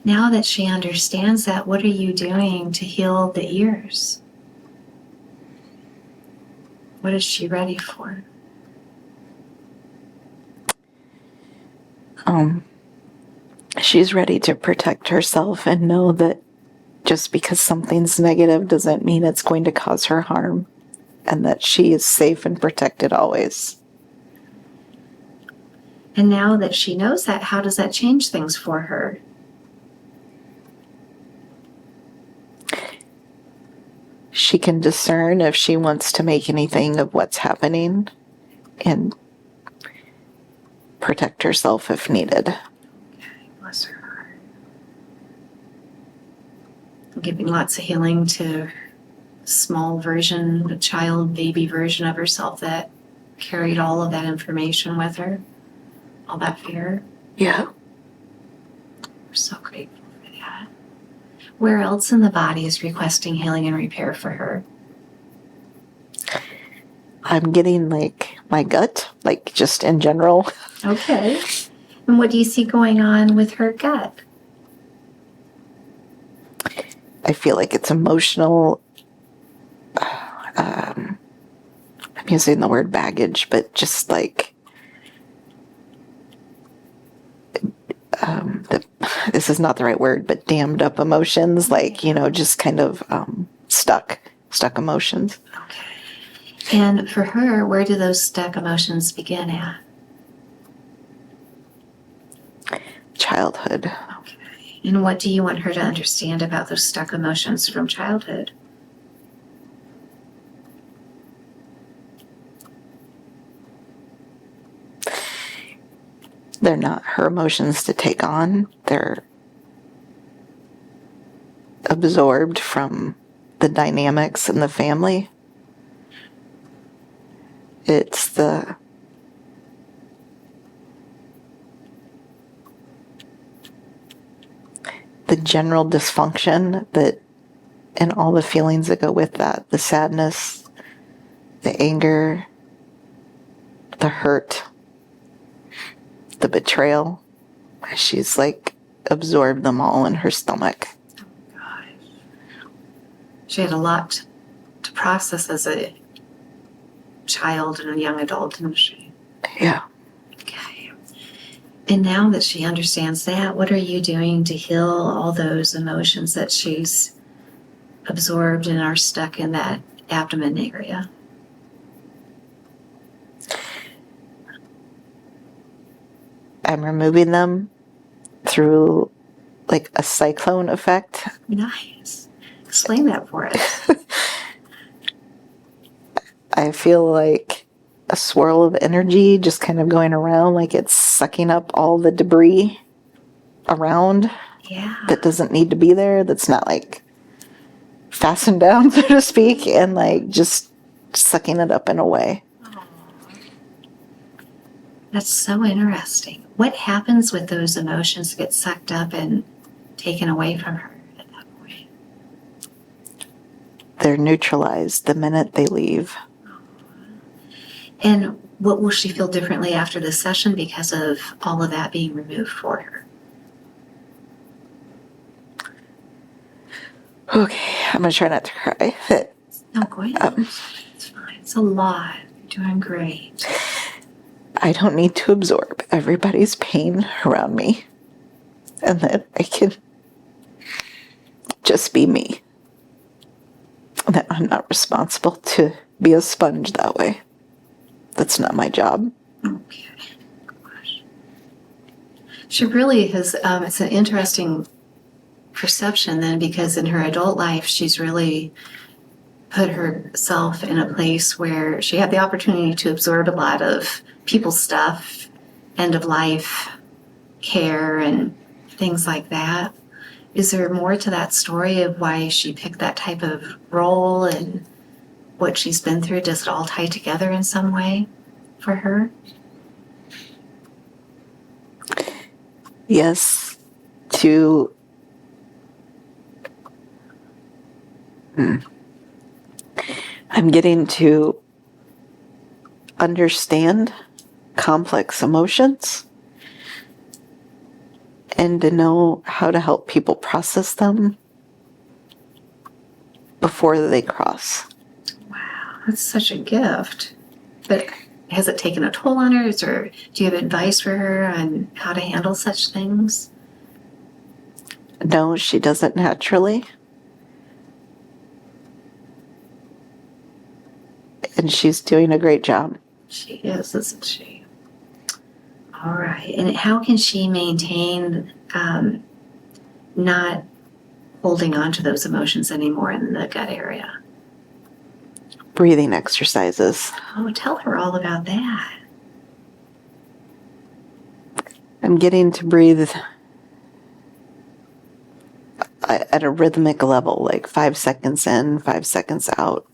Now that she understands that, what are you doing to heal the ears? What is she ready for? She's ready to protect herself and know that just because something's negative doesn't mean it's going to cause her harm, and that she is safe and protected always. And now that she knows that, how does that change things for her? She can discern if she wants to make anything of what's happening and protect herself if needed. Okay, bless her heart. Giving lots of healing to a small version, a child, baby version of herself that carried all of that information with her, all that fear. Yeah. We're so grateful for that. Where else in the body is requesting healing and repair for her? I'm getting like my gut, like just in general. Okay. And what do you see going on with her gut? I feel like it's emotional. I'm using the word baggage, but just like this this is not the right word, but dammed up emotions, like, just kind of stuck emotions. Okay. And for her, where do those stuck emotions begin at? Childhood. Okay. And what do you want her to understand about those stuck emotions from childhood? They're not her emotions to take on. They're absorbed from the dynamics in the family. It's the general dysfunction that, and all the feelings that go with that, the sadness, the anger, the hurt, the betrayal. She's like absorbed them all in her stomach. Oh, gosh. She had a lot to process as a child and a young adult, didn't she? Yeah. Okay. And now that she understands that, what are you doing to heal all those emotions that she's absorbed and are stuck in that abdomen area? I'm removing them through like a cyclone effect. Nice. Explain that for us. I feel like a swirl of energy just kind of going around, like it's sucking up all the debris around Yeah. that doesn't need to be there, that's not like fastened down, so to speak, and like just sucking it up in a way. That's so interesting. What happens with those emotions that get sucked up and taken away from her at that point? They're neutralized the minute they leave. And what will she feel differently after this session because of all of that being removed for her? Okay, I'm gonna try not to cry. No, go ahead. It's fine. It's a lot. You're doing great. I don't need to absorb everybody's pain around me, and that I can just be me. That I'm not responsible to be a sponge that way. That's not my job. Okay. Gosh. She really has, it's an interesting perception then, because in her adult life, she's really put herself in a place where she had the opportunity to absorb a lot of people's stuff, end of life care and things like that. Is there more to that story of why she picked that type of role and what she's been through? Does it all tie together in some way for her? Yes, to I'm getting to understand complex emotions and to know how to help people process them before they cross. Wow, that's such a gift. But has it taken a toll on her? Or do you have advice for her on how to handle such things? No, she does it naturally. And she's doing a great job. She is, isn't she? All right. And how can she maintain not holding on to those emotions anymore in the gut area? Breathing exercises. Oh, tell her all about that. I'm getting to breathe at a rhythmic level, like 5 seconds in, 5 seconds out.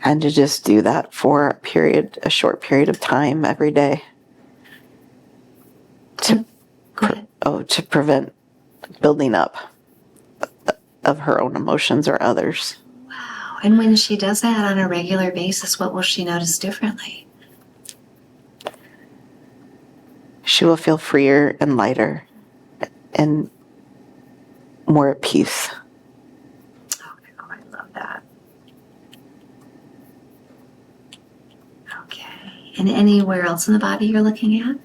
And to just do that for a short period of time every day. To prevent building up of her own emotions or others. Wow. And when she does that on a regular basis, what will she notice differently? She will feel freer and lighter and more at peace. Oh, I love that. Okay. And anywhere else in the body you're looking at?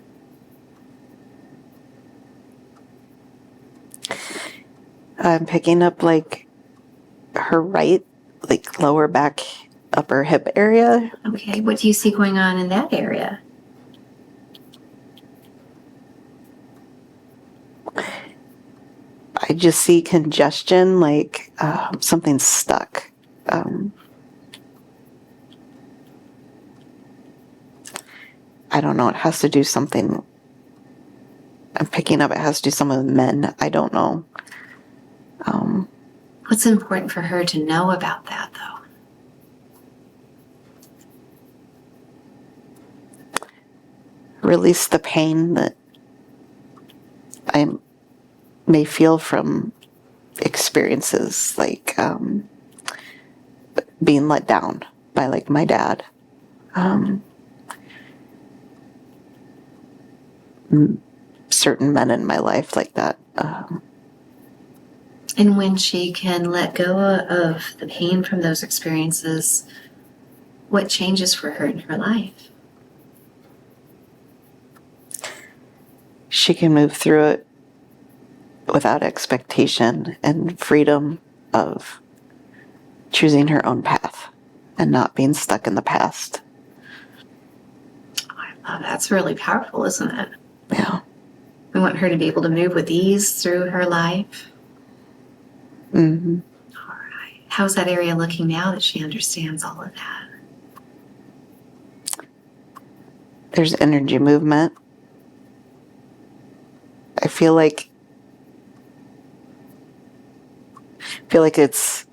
I'm picking up like her right, like lower back, upper hip area. Okay, what do you see going on in that area? I just see congestion, like something's stuck. I don't know. It has to do something. I'm picking up. It has to do something with men. I don't know. What's important for her to know about that, though? Release the pain that I may feel from experiences like being let down by like my dad. Certain men in my life like that. And when she can let go of the pain from those experiences, what changes for her in her life? She can move through it without expectation and freedom of choosing her own path and not being stuck in the past. Oh, that's really powerful, isn't it? Yeah. We want her to be able to move with ease through her life. Mm-hmm. All right. How's that area looking now that she understands all of that? There's energy movement. I feel like it's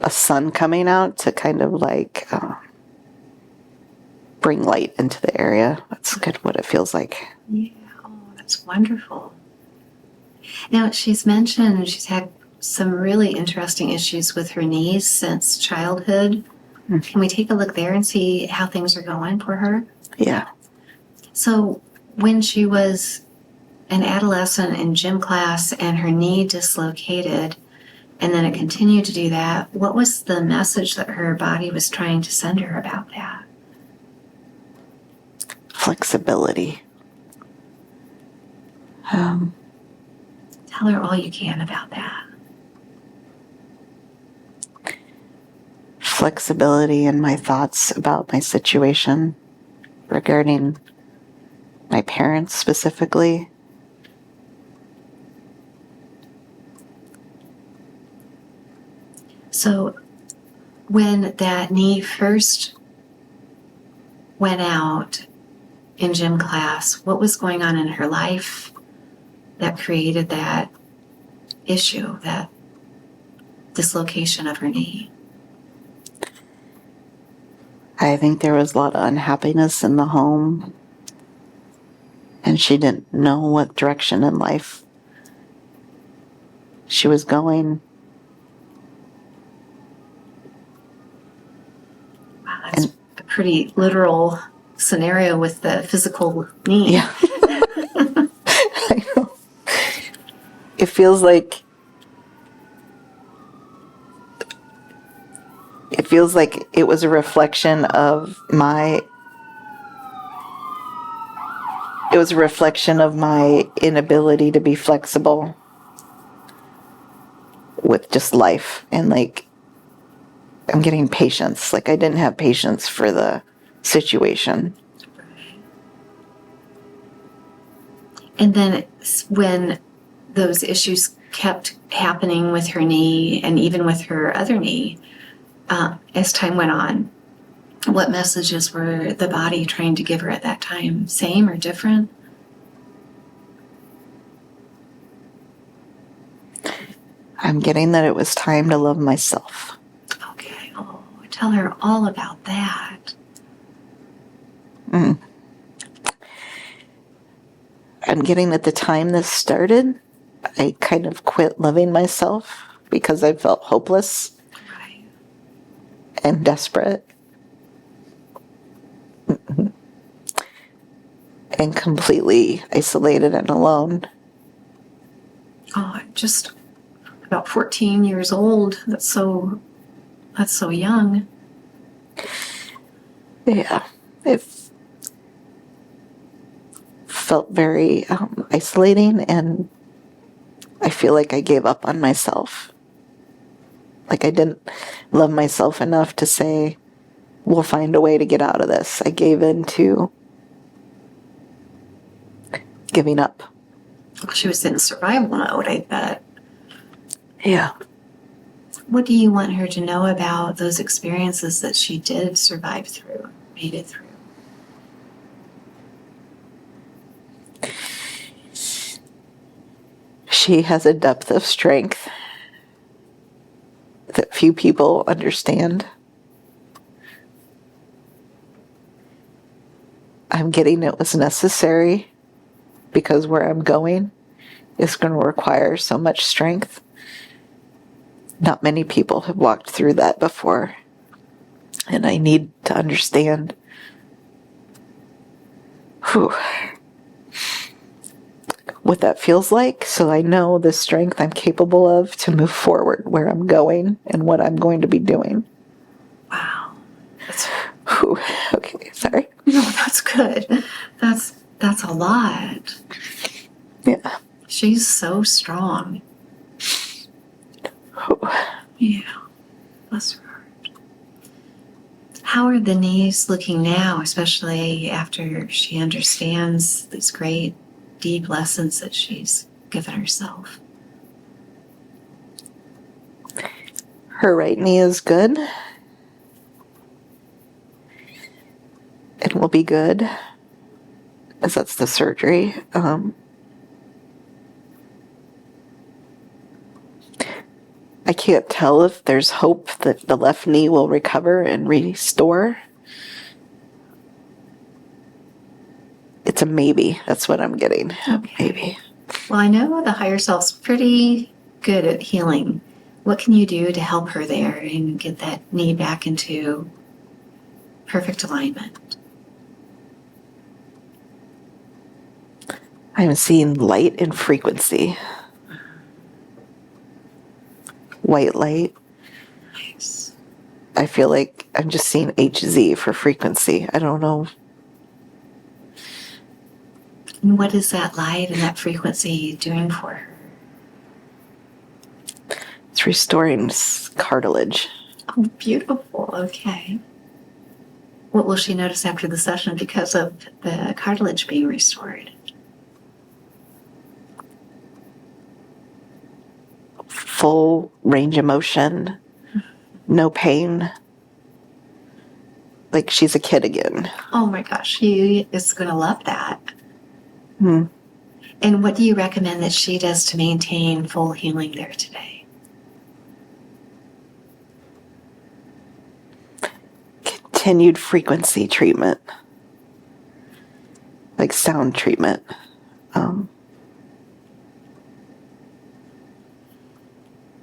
a sun coming out to kind of like bring light into the area. That's kind of what it feels like. Yeah, oh, that's wonderful. Now, she's mentioned she's had some really interesting issues with her knees since childhood. Mm-hmm. Can we take a look there and see how things are going for her? Yeah. So, when she was an adolescent in gym class and her knee dislocated, and then it continued to do that, what was the message that her body was trying to send her about that? Flexibility. Tell her all you can about that. Flexibility in my thoughts about my situation regarding my parents specifically. So, when that knee first went out in gym class, what was going on in her life that created that issue, that dislocation of her knee? I think there was a lot of unhappiness in the home, and she didn't know what direction in life she was going. Wow, that's a pretty literal scenario with the physical knee. Yeah. I know. It feels like it was a reflection of my inability to be flexible with just life, and like I'm getting patience. Like I didn't have patience for the situation. And then when those issues kept happening with her knee and even with her other knee, as time went on, what messages were the body trying to give her at that time? Same or different? I'm getting that it was time to love myself. Okay. Oh, tell her all about that. I'm getting at the time this started, I kind of quit loving myself because I felt hopeless Right. and desperate and completely isolated and alone. Oh, just about 14 years old. That's so young. Yeah, it felt very isolating, and I feel like I gave up on myself. Like I didn't love myself enough to say, we'll find a way to get out of this. I gave in to giving up. She was in survival mode, I bet. Yeah. What do you want her to know about those experiences that she did survive through, made it through? She has a depth of strength that few people understand. I'm getting it was necessary because where I'm going is going to require so much strength. Not many people have walked through that before. And I need to understand what that feels like, so I know the strength I'm capable of to move forward where I'm going and what I'm going to be doing. Wow. Okay, sorry. No, that's good. That's a lot. Yeah. She's so strong. Yeah. Bless her heart. How are the knees looking now, especially after she understands these great, deep lessons that she's given herself? Her right knee is good. It will be good, as that's the surgery. I can't tell if there's hope that the left knee will recover and restore. It's a maybe. That's what I'm getting. Okay. Maybe. Well, I know the higher self's pretty good at healing. What can you do to help her there and get that knee back into perfect alignment? I'm seeing light and frequency. White light. Nice. I feel like I'm just seeing HZ for frequency. I don't know. And what is that light and that frequency doing for her? It's restoring cartilage. Oh, beautiful. Okay. What will she notice after the session because of the cartilage being restored? Full range of motion. No pain. Like she's a kid again. Oh my gosh, she is going to love that. Hmm. And what do you recommend that she does to maintain full healing there today? Continued frequency treatment. Like sound treatment.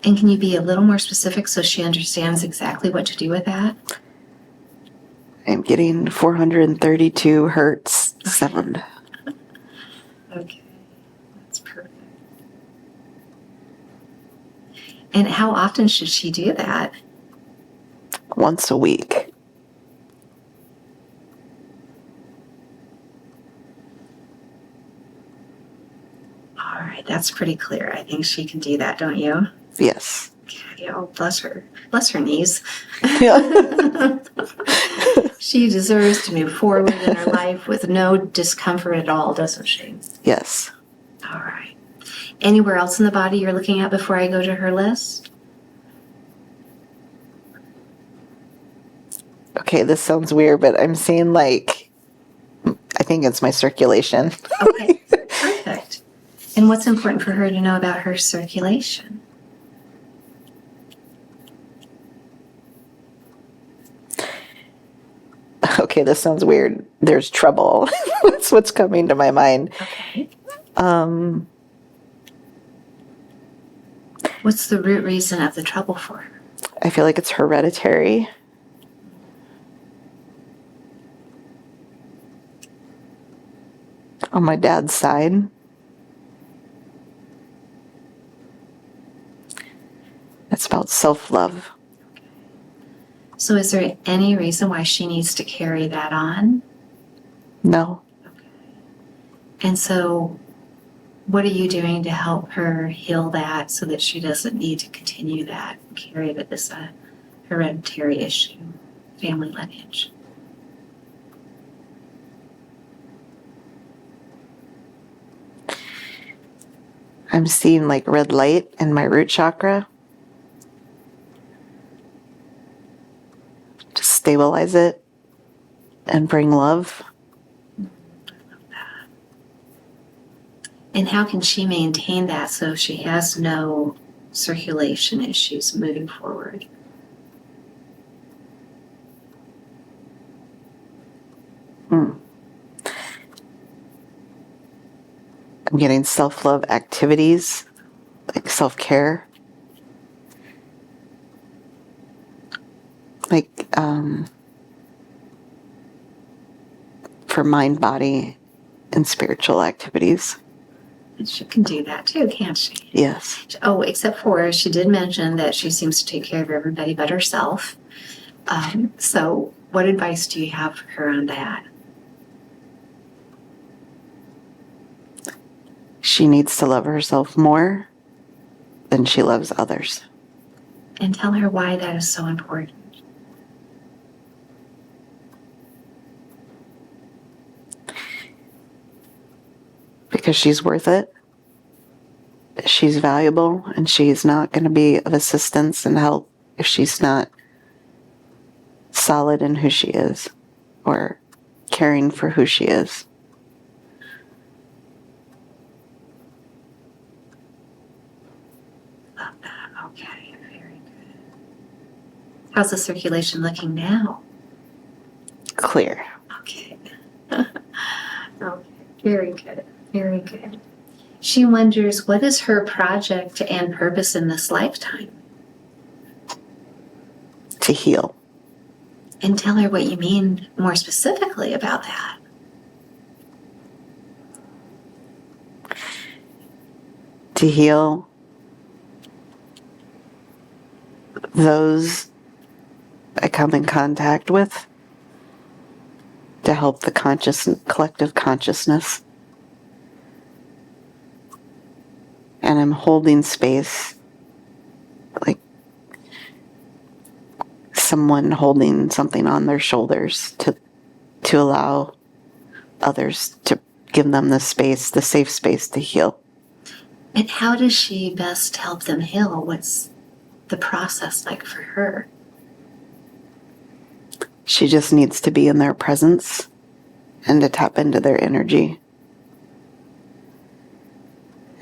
And can you be a little more specific so she understands exactly what to do with that? I'm getting 432 hertz sound. Okay, that's perfect. And how often should she do that? Once a week. All right, that's pretty clear. I think she can do that, don't you? Yes. Okay, oh, bless her. Bless her knees. Yeah. She deserves to move forward in her life with no discomfort at all, doesn't she? Yes. All right. Anywhere else in the body you're looking at before I go to her list? Okay, this sounds weird, but I'm seeing like, I think it's my circulation. Okay, perfect. And what's important for her to know about her circulation? Okay, this sounds weird. There's trouble. That's what's coming to my mind. Okay. What's the root reason of the trouble for her? I feel like it's hereditary. On my dad's side. It's about self-love. So is there any reason why she needs to carry that on? No. And so What are you doing to help her heal that so that she doesn't need to continue that and carry it as a hereditary issue, family lineage? I'm seeing like red light in my root chakra. To stabilize it and bring love. And how can she maintain that so she has no circulation issues moving forward? I'm getting self-love activities, like self-care. Like for mind, body, and spiritual activities. And she can do that too, can't she? Yes. Oh, except for she did mention that she seems to take care of everybody but herself. So what advice do you have for her on that? She needs to love herself more than she loves others. And tell her why that is so important. Because she's worth it. She's valuable, and she's not going to be of assistance and help if she's not solid in who she is or caring for who she is. Love that. Okay, very good. How's the circulation looking now? Clear. Okay. Okay, very good. Very good. She wonders, what is her project and purpose in this lifetime? To heal. And tell her what you mean more specifically about that. To heal those I come in contact with, to help the collective consciousness. And I'm holding space, like someone holding something on their shoulders to allow others to give them the space, the safe space to heal. And how does she best help them heal? What's the process like for her? She just needs to be in their presence and to tap into their energy.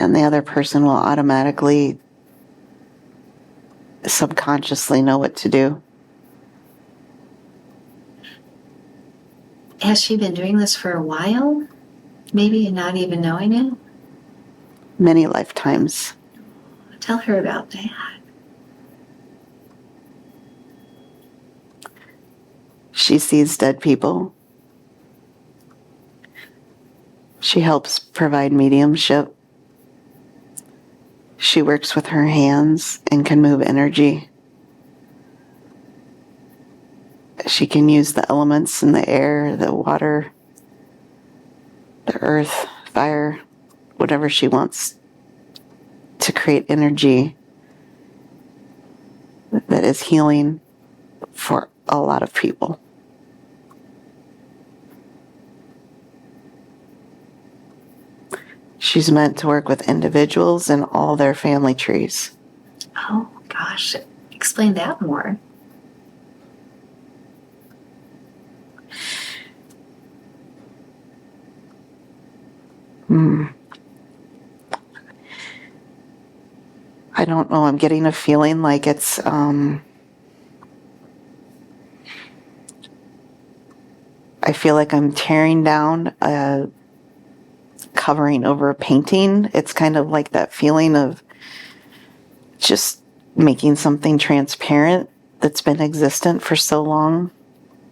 And the other person will automatically, subconsciously know what to do. Has she been doing this for a while? Maybe not even knowing it? Many lifetimes. Tell her about that. She sees dead people. She helps provide mediumship. She works with her hands and can move energy. She can use the elements in the air, the water, the earth, fire, whatever she wants to create energy that is healing for a lot of people. She's meant to work with individuals and all their family trees. Oh, gosh. Explain that more. I don't know. I'm getting a feeling like it's I feel like I'm tearing down a covering over a painting. It's kind of like that feeling of just making something transparent that's been existent for so long.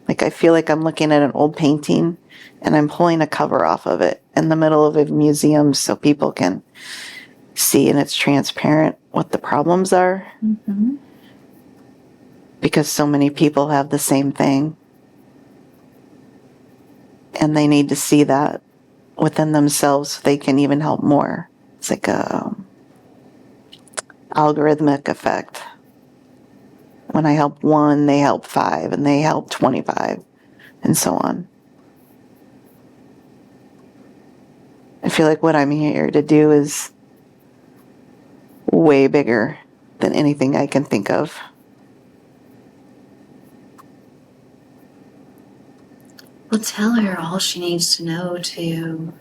Like I feel like I'm looking at an old painting and I'm pulling a cover off of it in the middle of a museum so people can see, and it's transparent what the problems are. Mm-hmm. Because so many people have the same thing. And they need to see that within themselves so they can even help more. It's like a algorithmic effect. When I help one, they help 5, and they help 25, and so on. I feel like what I'm here to do is way bigger than anything I can think of. Well, tell her all she needs to know to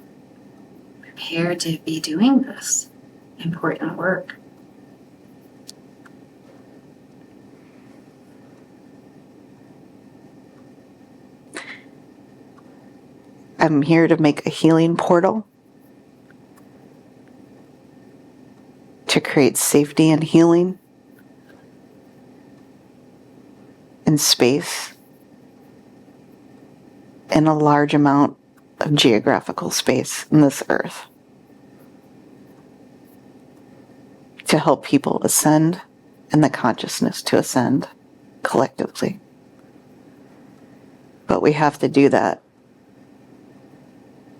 prepare to be doing this important work. I'm here to make a healing portal to create safety and healing in space in a large amount of geographical space in this earth, to help people ascend and the consciousness to ascend collectively. But we have to do that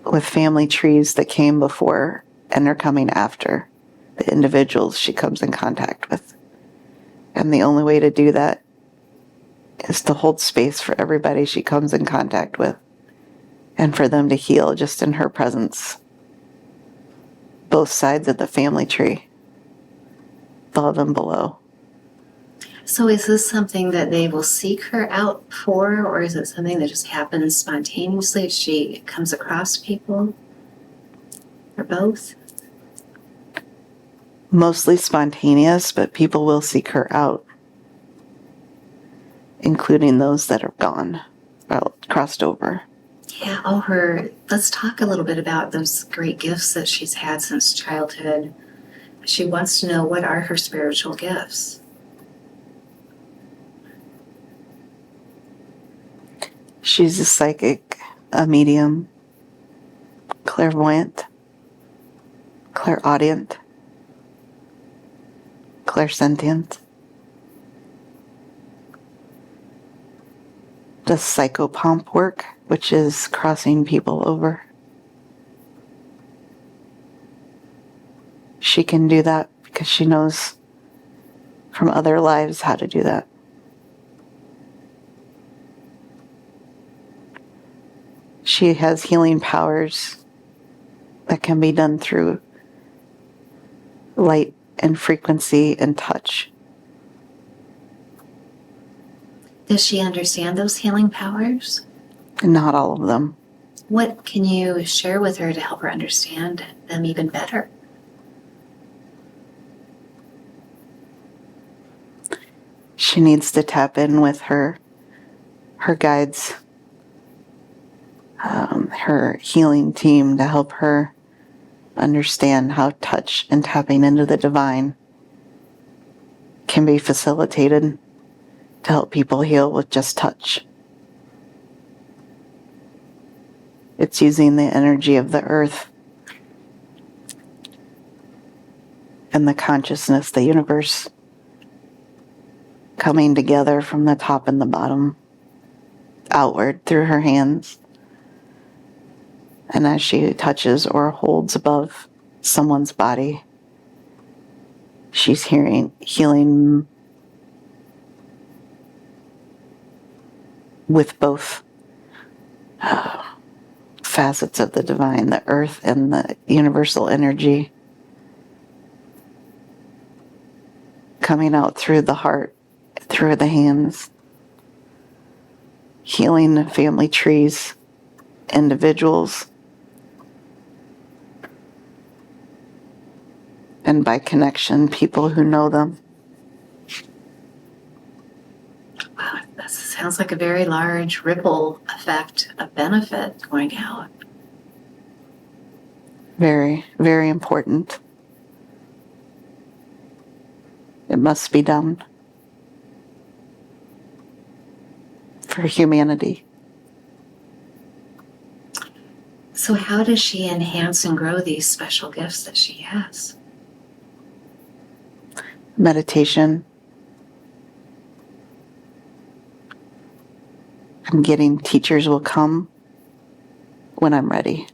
with family trees that came before and are coming after the individuals she comes in contact with. And the only way to do that is to hold space for everybody she comes in contact with and for them to heal just in her presence. Both sides of the family tree, above and below. So is this something that they will seek her out for, or is it something that just happens spontaneously as she comes across people? Or both? Mostly spontaneous, but people will seek her out, including those that are gone, crossed over. Yeah, let's talk a little bit about those great gifts that she's had since childhood. She wants to know, what are her spiritual gifts? She's a psychic, a medium, clairvoyant, clairaudient, clairsentient. Does psychopomp work, which is crossing people over. She can do that because she knows from other lives how to do that. She has healing powers that can be done through light and frequency and touch. Does she understand those healing powers? Not all of them. What can you share with her to help her understand them even better? She needs to tap in with her guides, her healing team, to help her understand how touch and tapping into the divine can be facilitated to help people heal with just touch. It's using the energy of the earth and the consciousness, the universe, coming together from the top and the bottom, outward through her hands. And as she touches or holds above someone's body, she's healing with both facets of the divine, the earth and the universal energy, coming out through the heart, through the hands, healing the family trees, individuals, and by connection, people who know them. Wow, that sounds like a very large ripple effect of benefit going out. Very, very important. It must be done for humanity. So how does she enhance and grow these special gifts that she has? Meditation. I'm getting teachers will come when I'm ready.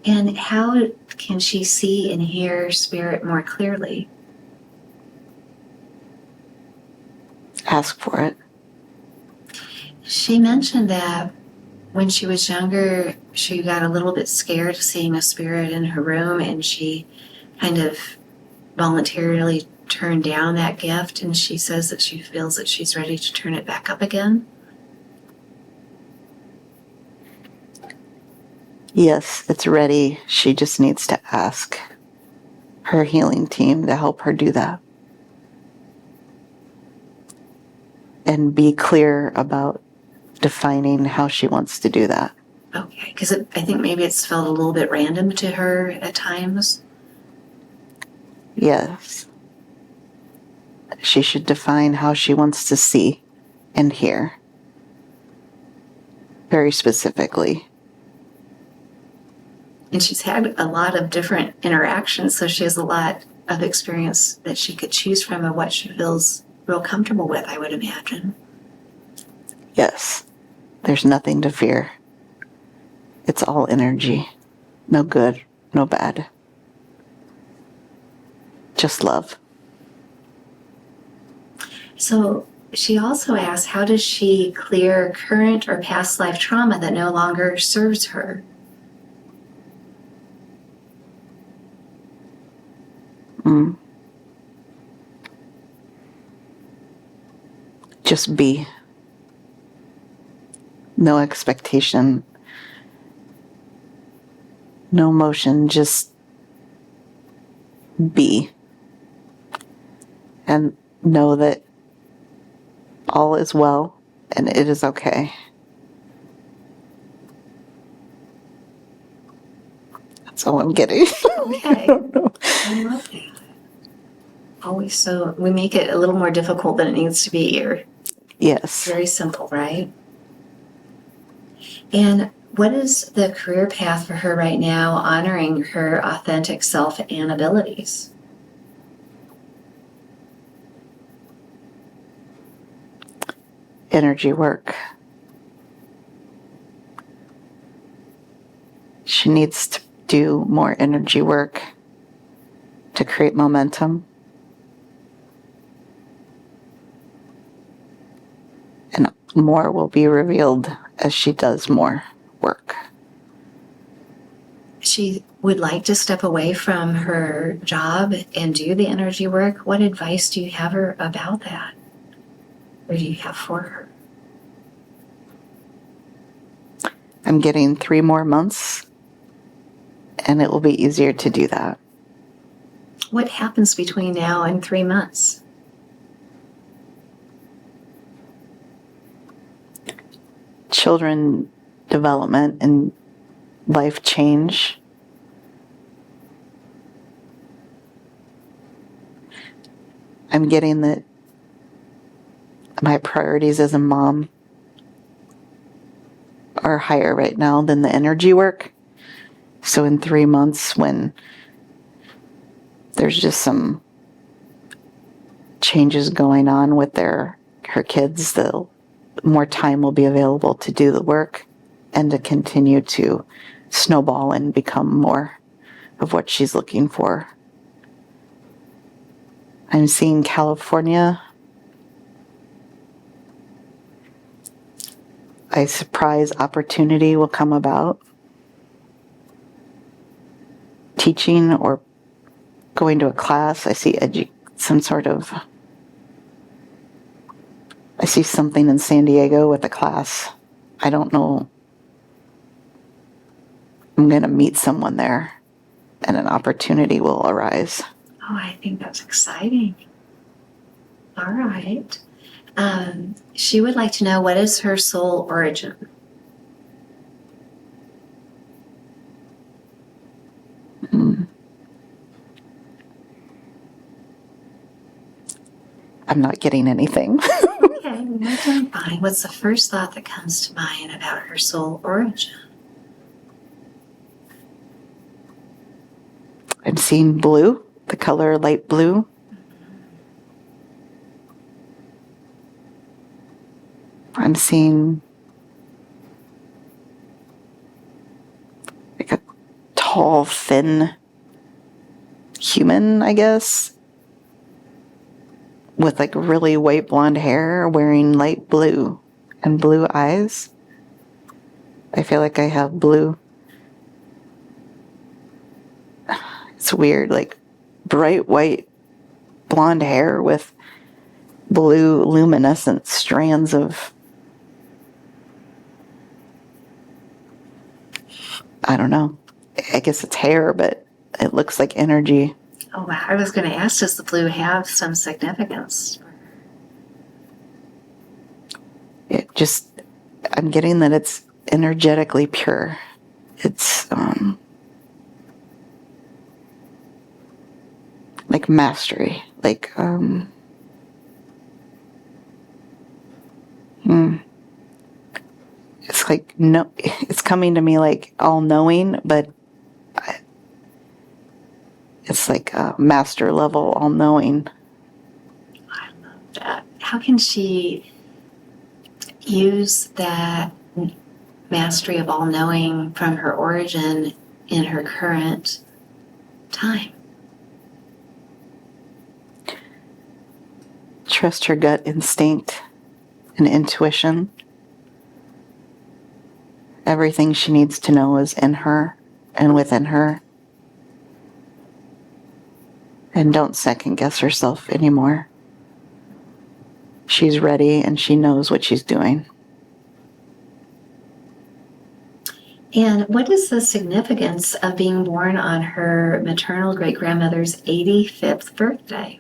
And how can she see and hear spirit more clearly? Ask for it. She mentioned that when she was younger, she got a little bit scared seeing a spirit in her room, and she kind of voluntarily turned down that gift, and she says that she feels that she's ready to turn it back up again. Yes, it's ready. She just needs to ask her healing team to help her do that. And be clear about defining how she wants to do that. Okay, because I think maybe it's felt a little bit random to her at times. Yes. She should define how she wants to see and hear. Very specifically. And she's had a lot of different interactions, so she has a lot of experience that she could choose from of what she feels real comfortable with, I would imagine. Yes. There's nothing to fear. It's all energy. No good, no bad. Just love. So she also asked, how does she clear current or past life trauma that no longer serves her? Just be. No expectation. No motion, just be. And know that all is well and it is okay. That's all I'm getting. Okay. I love that. Always so, we make it a little more difficult than it needs to be, or Yes. very simple, right? And what is the career path for her right now, honoring her authentic self and abilities? Energy work. She needs to do more energy work to create momentum. And more will be revealed as she does more work. She would like to step away from her job and do the energy work. What advice do you have her about that? Or do you have for her? I'm getting 3 more months, and it will be easier to do that. What happens between now and 3 months? Children development and life change. I'm getting that my priorities as a mom are higher right now than the energy work. So in 3 months, when there's just some changes going on with her kids, more time will be available to do the work and to continue to snowball and become more of what she's looking for. I'm seeing California. A surprise opportunity will come about. Teaching or going to a class. I see I see something in San Diego with a class. I don't know. I'm going to meet someone there and an opportunity will arise. Oh, I think that's exciting. All right. She would like to know, what is her soul origin? I'm not getting anything. Okay, we're doing fine. What's the first thought that comes to mind about her soul origin? I'm seeing blue, the color light blue. I'm seeing like a tall, thin human, I guess, with like really white blonde hair, wearing light blue and blue eyes. I feel like I have blue. It's weird, like bright white blonde hair with blue luminescent strands of, I don't know, I guess it's hair, but it looks like energy. Oh, wow. I was going to ask, does the blue have some significance? It just, I'm getting that it's energetically pure. It's like mastery, like it's like, no, it's coming to me like all knowing, but it's like a master level all knowing. I love that. How can she use that mastery of all knowing from her origin in her current time? Trust her gut instinct and intuition. Everything she needs to know is in her and within her. And don't second guess herself anymore. She's ready and she knows what she's doing. And what is the significance of being born on her maternal great-grandmother's 85th birthday?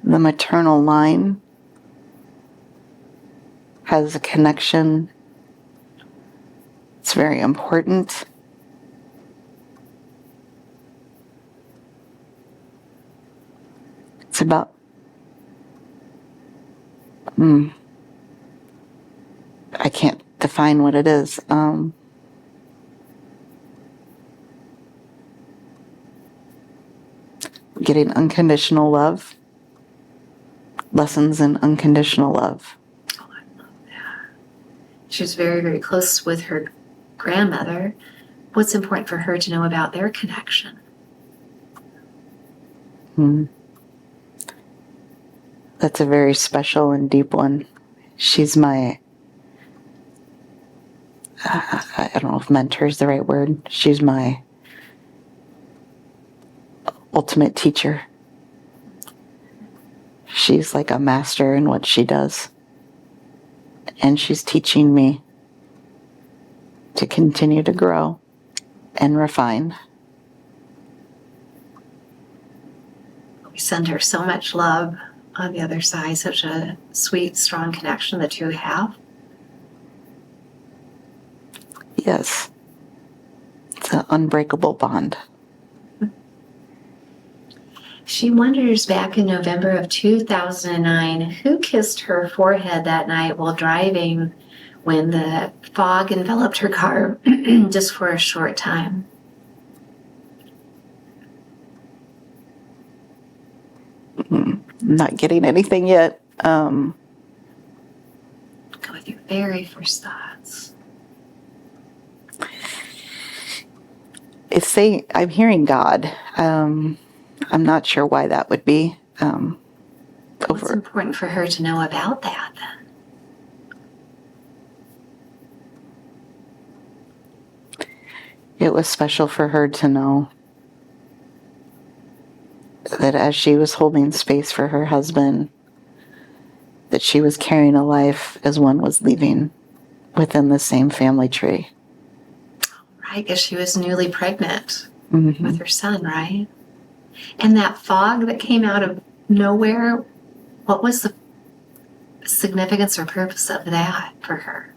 The maternal line has a connection. It's very important. It's about I can't define what it is. Getting unconditional love. Lessons in unconditional love. Oh, I love that. She was very, very close with her grandmother. What's important for her to know about their connection? That's a very special and deep one. She's my, I don't know if mentor is the right word. She's my ultimate teacher. She's like a master in what she does. And she's teaching me to continue to grow and refine. We send her so much love on the other side, such a sweet, strong connection the two have. Yes. It's an unbreakable bond. She wonders back in November of 2009, who kissed her forehead that night while driving when the fog enveloped her car just for a short time. Not getting anything yet. Go with your very first thoughts. It's saying, I'm hearing God. I'm not sure why that would be. What's important for her to know about that then? It was special for her to know that as she was holding space for her husband, that she was carrying a life as one was leaving within the same family tree. Right, because she was newly pregnant with her son, right? And that fog that came out of nowhere, what was the significance or purpose of that for her?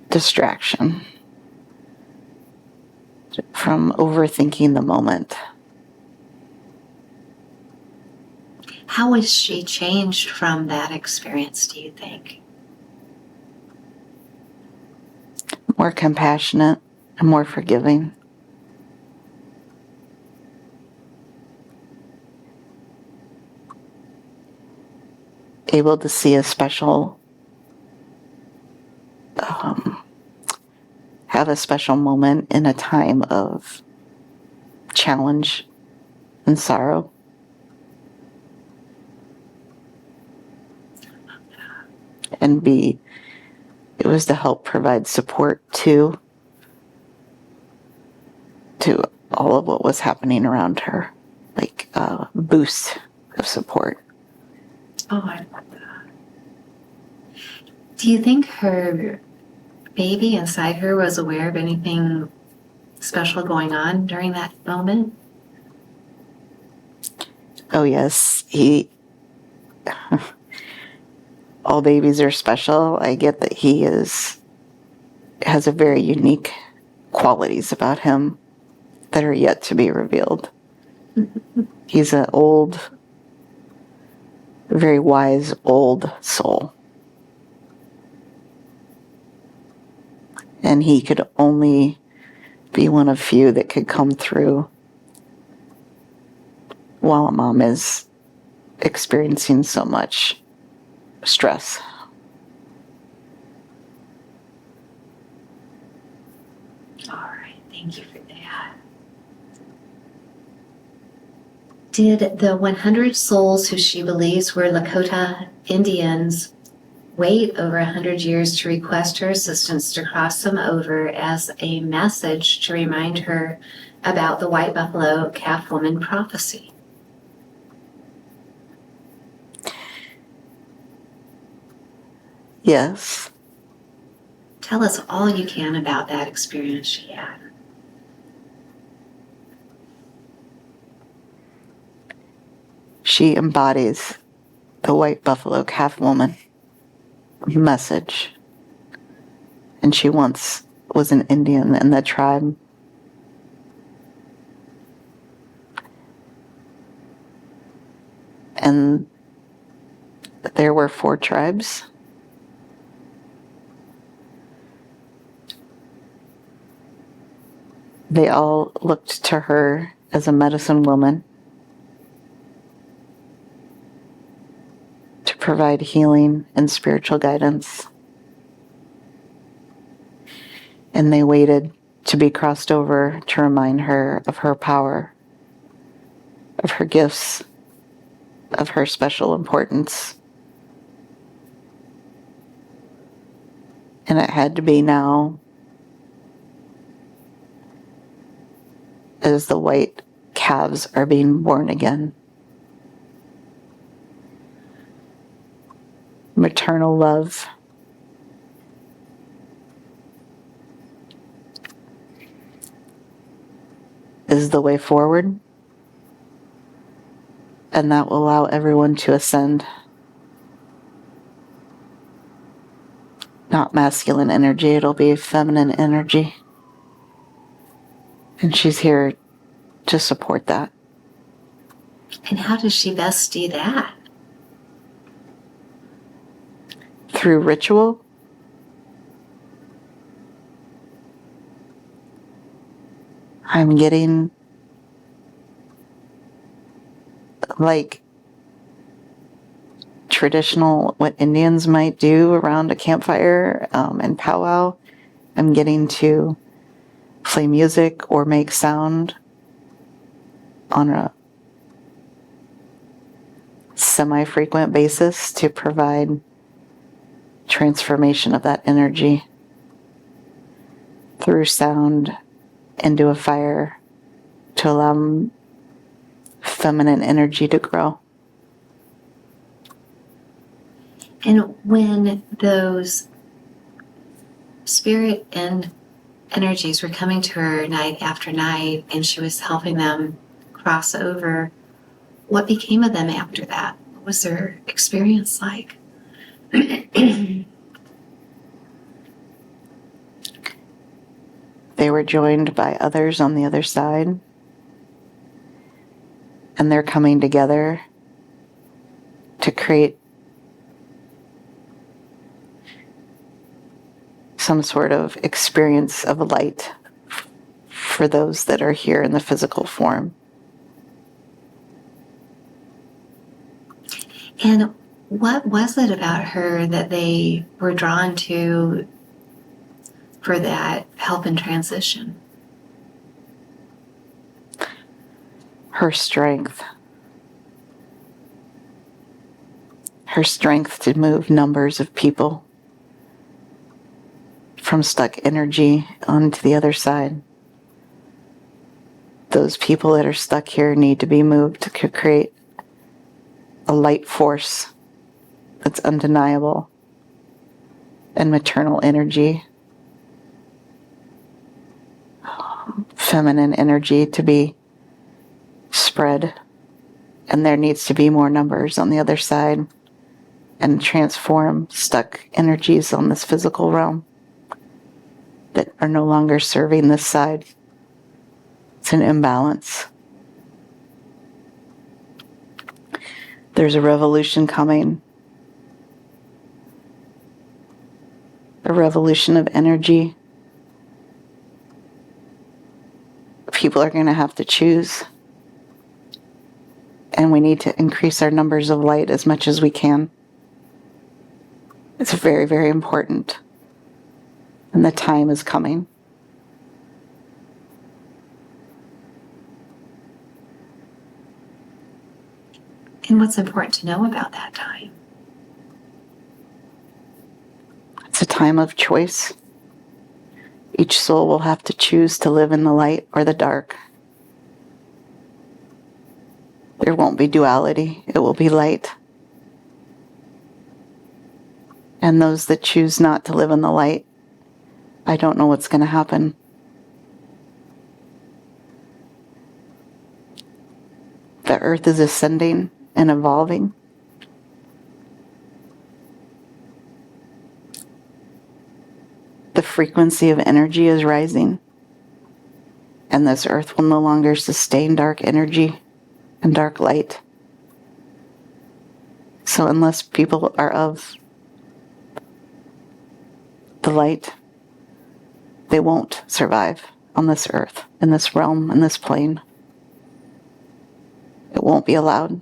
Distraction from overthinking the moment. How was she changed from that experience, do you think? More compassionate and more forgiving. Able to see a special have a special moment in a time of challenge and sorrow. And B, it was to help provide support to all of what was happening around her, like a boost of support. Oh, I love that. Do you think her baby inside her was aware of anything special going on during that moment? Oh yes, all babies are special. I get that he has a very unique qualities about him that are yet to be revealed. He's an old, very wise old soul. And he could only be one of few that could come through while a mom is experiencing so much stress. All right, thank you for that. Did the 100 souls who she believes were Lakota Indians wait over 100 years to request her assistance to cross them over as a message to remind her about the white buffalo calf woman prophecy? Yes. Tell us all you can about that experience she had. She embodies the white buffalo calf woman message. And she once was an Indian in the tribe. And there were 4 tribes. They all looked to her as a medicine woman to provide healing and spiritual guidance. And they waited to be crossed over to remind her of her power, of her gifts, of her special importance. And it had to be now, as the white calves are being born again. Maternal love is the way forward, and that will allow everyone to ascend. Not masculine energy, it'll be feminine energy. And she's here to support that. And how does she best do that? Through ritual, I'm getting like traditional, what Indians might do around a campfire and powwow. I'm getting to play music or make sound on a semi-frequent basis to provide transformation of that energy through sound into a fire to allow feminine energy to grow. And when those spirit and energies were coming to her night after night and she was helping them cross over, what became of them after that? What was their experience like? They were joined by others on the other side, and they're coming together to create some sort of experience of light for those that are here in the physical form. And what was it about her that they were drawn to for that help in transition? Her strength. Her strength to move numbers of people from stuck energy onto the other side. Those people that are stuck here need to be moved to create a light force that's undeniable, and maternal energy, feminine energy to be spread, and there needs to be more numbers on the other side and transform stuck energies on this physical realm that are no longer serving this side. It's an imbalance. There's a revolution coming. A revolution of energy. People are going to have to choose. And we need to increase our numbers of light as much as we can. It's very, very important. And the time is coming. And what's important to know about that time? It's a time of choice. Each soul will have to choose to live in the light or the dark. There won't be duality. It will be light. And those that choose not to live in the light, I don't know what's going to happen. The earth is ascending and evolving. The frequency of energy is rising. And this earth will no longer sustain dark energy and dark light. So unless people are of the light, they won't survive on this earth, in this realm, in this plane. It won't be allowed.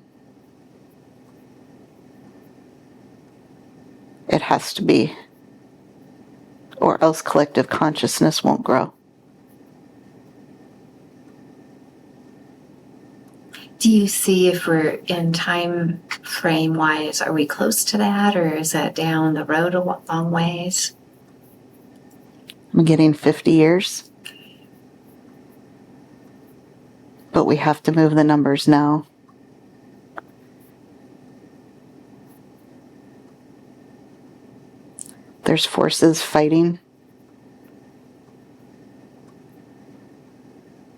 It has to be, or else collective consciousness won't grow. Do you see if we're in time frame wise, are we close to that, or is that down the road a long ways? I'm getting 50 years. But we have to move the numbers now. There's forces fighting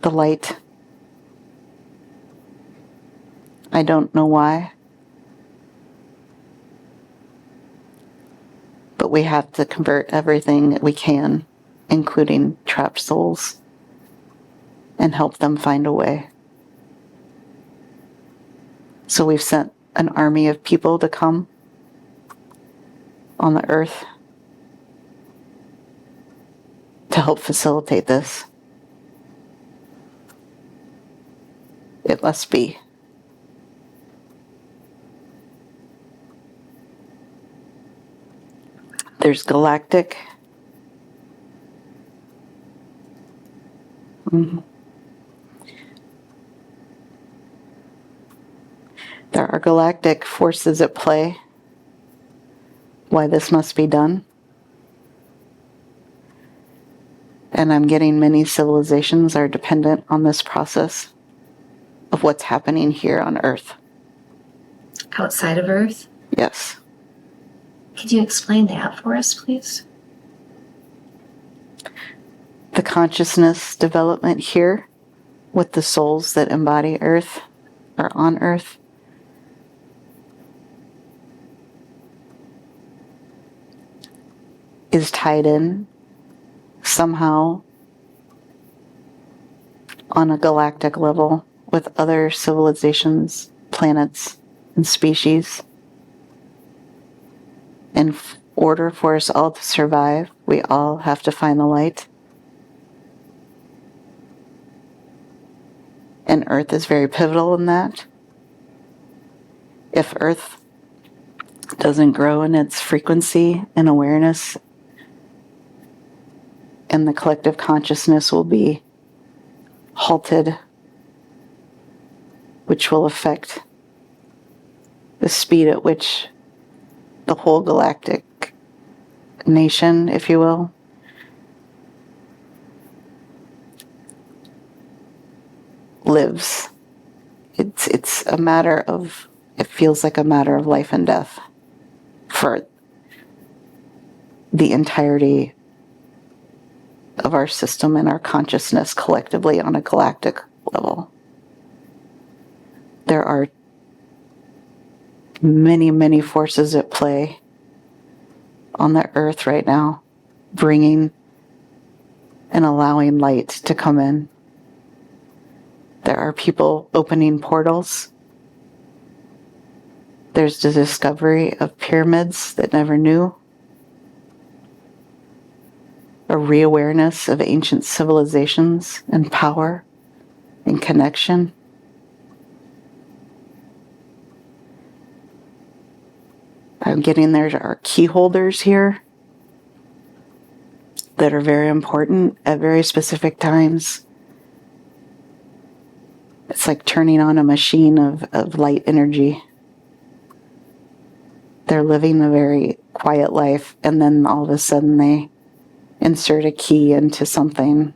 the light. I don't know why. But we have to convert everything that we can, including trapped souls, and help them find a way. So we've sent an army of people to come on the earth to help facilitate this. It must be. There's galactic. There are galactic forces at play. Why this must be done. And I'm getting many civilizations are dependent on this process of what's happening here on Earth. Outside of Earth? Yes. Could you explain that for us, please? The consciousness development here with the souls that embody Earth or on Earth is tied in somehow on a galactic level with other civilizations, planets, and species. In order for us all to survive, we all have to find the light. And Earth is very pivotal in that. If Earth doesn't grow in its frequency and awareness and the collective consciousness will be halted, which will affect the speed at which the whole galactic nation, if you will, lives. It's a matter of, it feels like a matter of life and death for the entirety of our system and our consciousness collectively on a galactic level. There are many, many forces at play on the earth right now, bringing and allowing light to come in. There are people opening portals. There's the discovery of pyramids that never knew. A reawareness of ancient civilizations and power and connection. I'm getting there are key holders here that are very important at very specific times. It's like turning on a machine of light energy. They're living a very quiet life, and then all of a sudden they insert a key into something,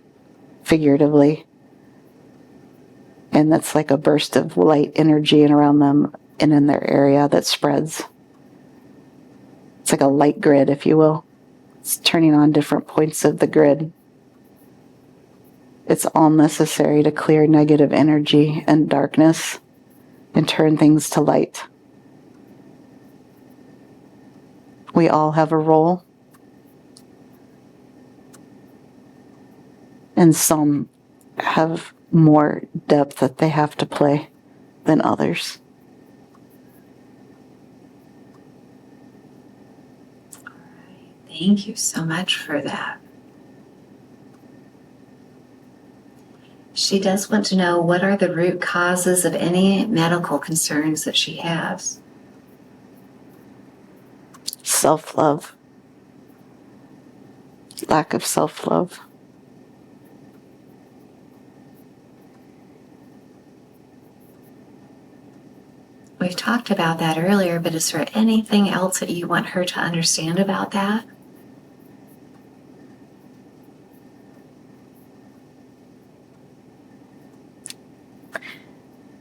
figuratively. And that's like a burst of light energy around them and in their area that spreads. It's like a light grid, if you will. It's turning on different points of the grid. It's all necessary to clear negative energy and darkness and turn things to light. We all have a role. And some have more depth that they have to play than others. Thank you so much for that. She does want to know, what are the root causes of any medical concerns that she has? Self-love. Lack of self-love. We've talked about that earlier, but is there anything else that you want her to understand about that?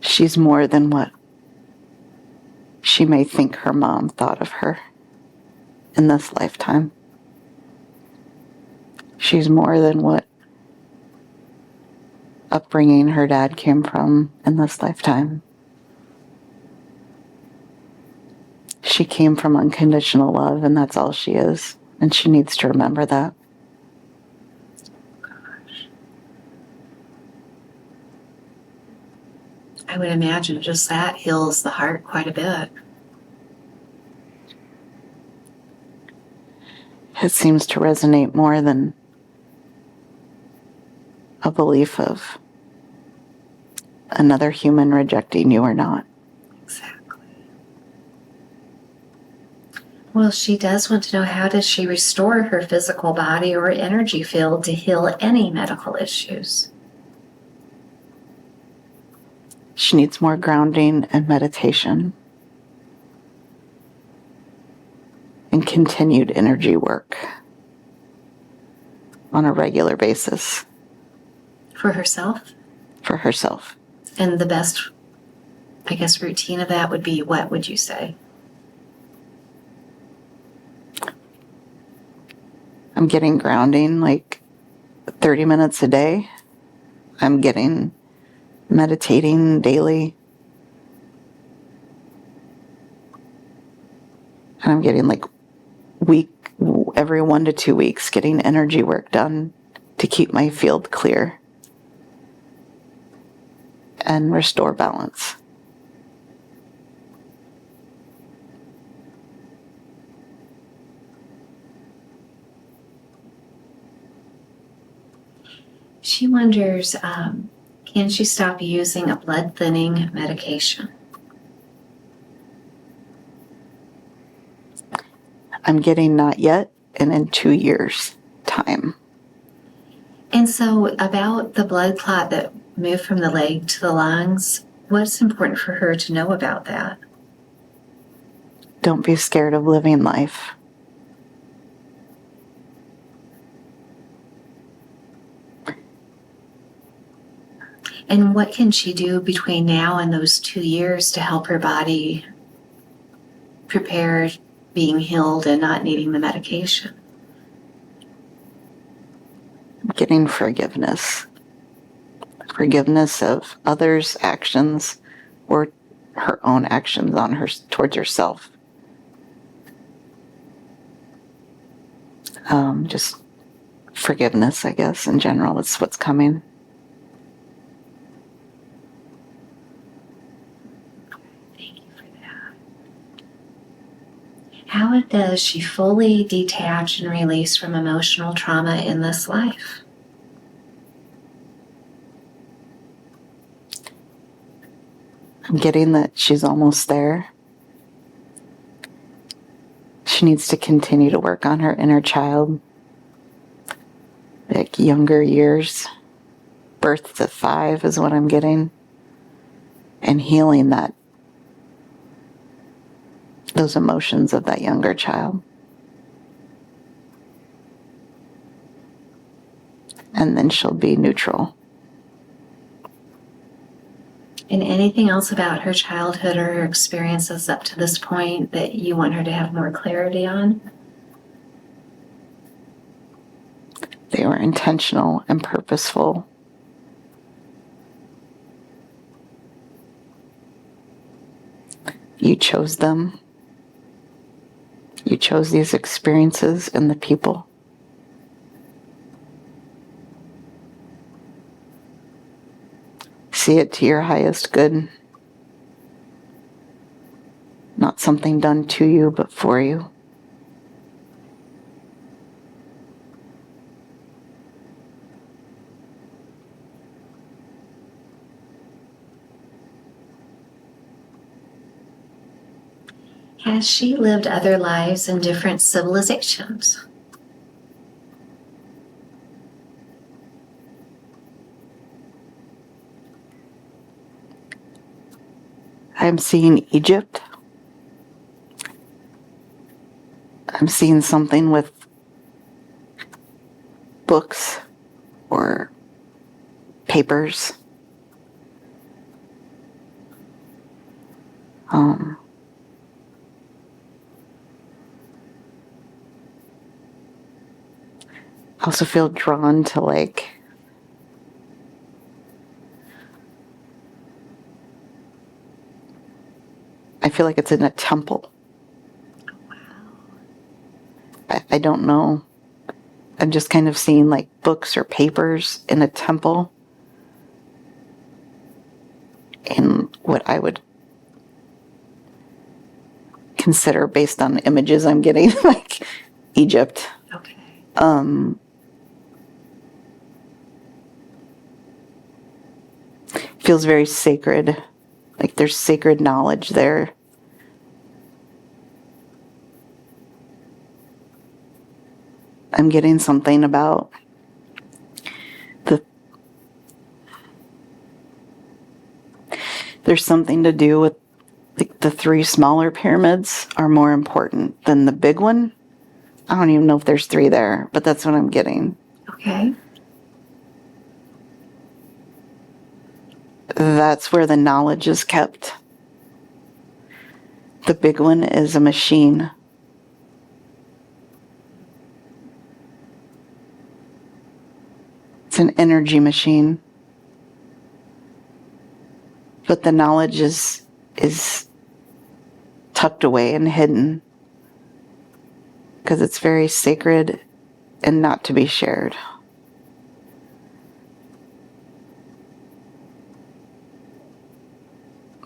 She's more than what she may think her mom thought of her in this lifetime. She's more than what upbringing her dad came from in this lifetime. She came from unconditional love, and that's all she is. And she needs to remember that. Gosh. I would imagine just that heals the heart quite a bit. It seems to resonate more than a belief of another human rejecting you or not. Exactly. Well, she does want to know, how does she restore her physical body or energy field to heal any medical issues? She needs more grounding and meditation and continued energy work on a regular basis. For herself? For herself. And the best, I guess, routine of that would be, what would you say? I'm getting grounding like 30 minutes a day. I'm getting meditating daily. And I'm getting like every 1 to 2 weeks, getting energy work done to keep my field clear and restore balance. She wonders, can she stop using a blood thinning medication? I'm getting not yet, and in 2 years' time. And so, about the blood clot that moved from the leg to the lungs, what's important for her to know about that? Don't be scared of living life. And what can she do between now and those 2 years to help her body prepare being healed and not needing the medication? Getting forgiveness. Forgiveness of others' actions or her own actions on her towards herself. Just forgiveness, I guess, in general. It's what's coming. Thank you for that. How does she fully detach and release from emotional trauma in this life? I'm getting that she's almost there. She needs to continue to work on her inner child, like younger years. Birth to 5 is what I'm getting. And healing those emotions of that younger child. And then she'll be neutral. And anything else about her childhood or her experiences up to this point that you want her to have more clarity on? They were intentional and purposeful. You chose them. You chose these experiences and the people. See it to your highest good. Not something done to you, but for you. Has she lived other lives in different civilizations? I'm seeing Egypt. I'm seeing something with books or papers. I also feel drawn to I feel like it's in a temple. I don't know. I'm just kind of seeing books or papers in a temple. In what I would consider, based on images I'm getting, like Egypt. Okay. Feels very sacred. Like there's sacred knowledge there. I'm getting something about there's something to do with the 3 smaller pyramids are more important than the big one. I don't even know if there's 3 there, but that's what I'm getting. Okay. That's where the knowledge is kept. The big one is a machine. It's an energy machine. But the knowledge is tucked away and hidden because it's very sacred and not to be shared.